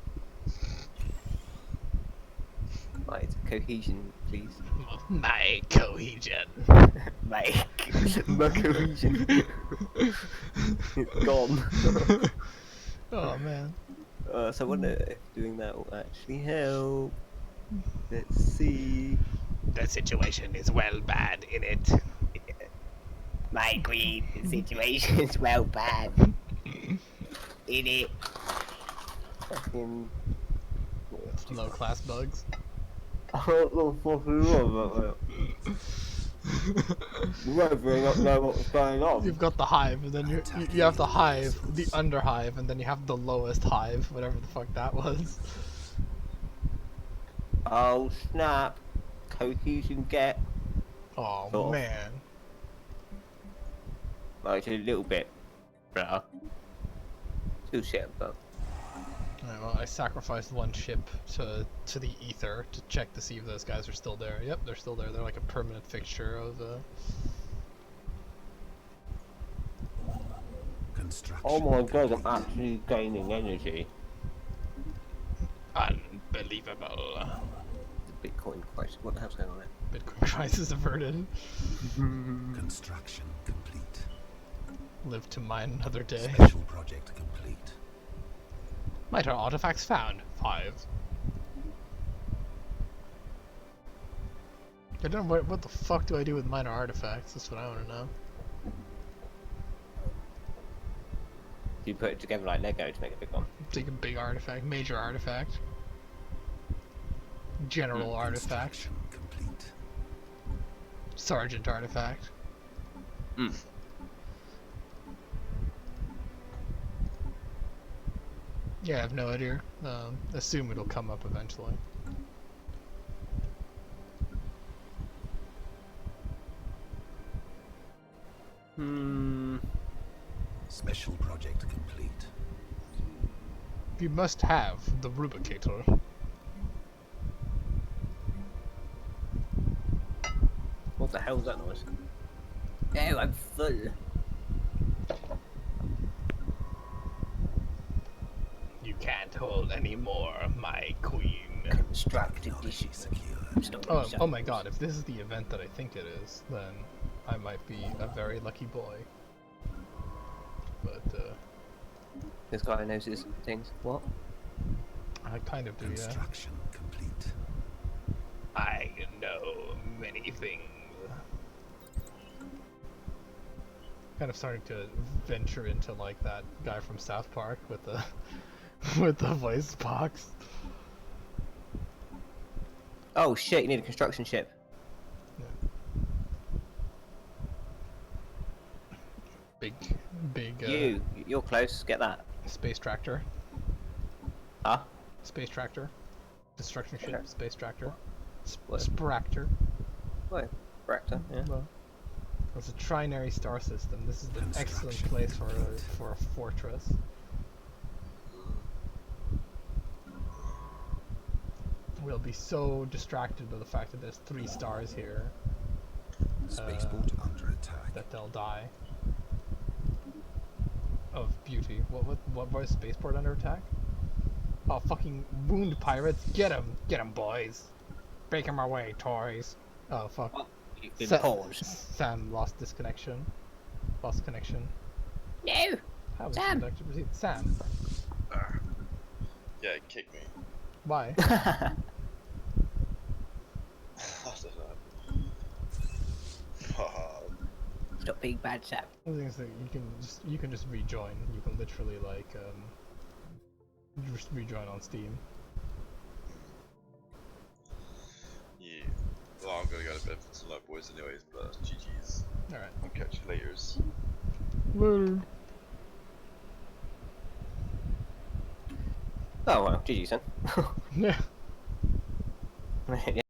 Right, cohesion, please. My cohesion. My cohesion. It's gone. Oh man. So I wonder if doing that will actually help. Let's see. The situation is well bad in it. My queen, the situation is well bad in it. Fucking. Low class bugs. I don't know fucking about that. You won't really not know what's going on. You've got the hive, and then you have the hive, the underhive, and then you have the lowest hive, whatever the fuck that was. Oh snap! Cohesion get Oh Sort of. man. like a little bit better. Still shit, but Alright, well, I sacrificed one ship to the ether to check to see if those guys are still there. Yep, they're still there. They're like a permanent fixture of Construction. oh my god, I'm actually gaining energy. Unbelievable. The Bitcoin price. What the hell's going on there? Bitcoin crisis averted. Construction complete. Live to mine another day. Special project complete. Minor artifacts found. 5. I don't know what the fuck do I do with minor artifacts? That's what I want to know. You put it together like Lego to make a big one. Take a big artifact, major artifact, general artifact, Construction complete. sergeant artifact. Mm. Yeah, I have no idea. Assume it'll come up eventually. Special project complete. You must have the rubricator. What the hell's that noise? Oh, I'm full. You can't hold any more, my queen. Constructed Technology secure. Oh my god, if this is the event that I think it is, then I might be a very lucky boy. But, This guy knows his things. What? I kind of do, yeah. Construction complete. I know many things. Kind of starting to venture into, like, that guy from South Park with the, with the voice box. Oh shit! You need a construction ship. Big, You're close. Get that. space tractor. Huh? Space tractor. Destruction ship, Okay. space tractor. Spractor. What? Rector, yeah. Well, it's a trinary star system. This is an excellent place for a fortress. We'll be so distracted by the fact that there's 3 stars here Spaceport under attack. that they'll die. Of beauty. What was spaceport under attack? Oh, fucking wound pirates! Get 'em, boys! Break 'em away, toys! Oh fuck. You've been Sa- paused. Sam lost disconnection. Lost connection. No. How was Sam. conducted receipt? Sam. Yeah, it kicked me. Why? I don't know. Stop being bad, Sam. The thing is that you can just rejoin. You can literally like just rejoin on Steam. Yeah. Well, I'm gonna go to bed for tonight, boys. Anyways, but GG's. All right. I'll catch you later. Later. Oh well, GG's then. Yeah. Yeah.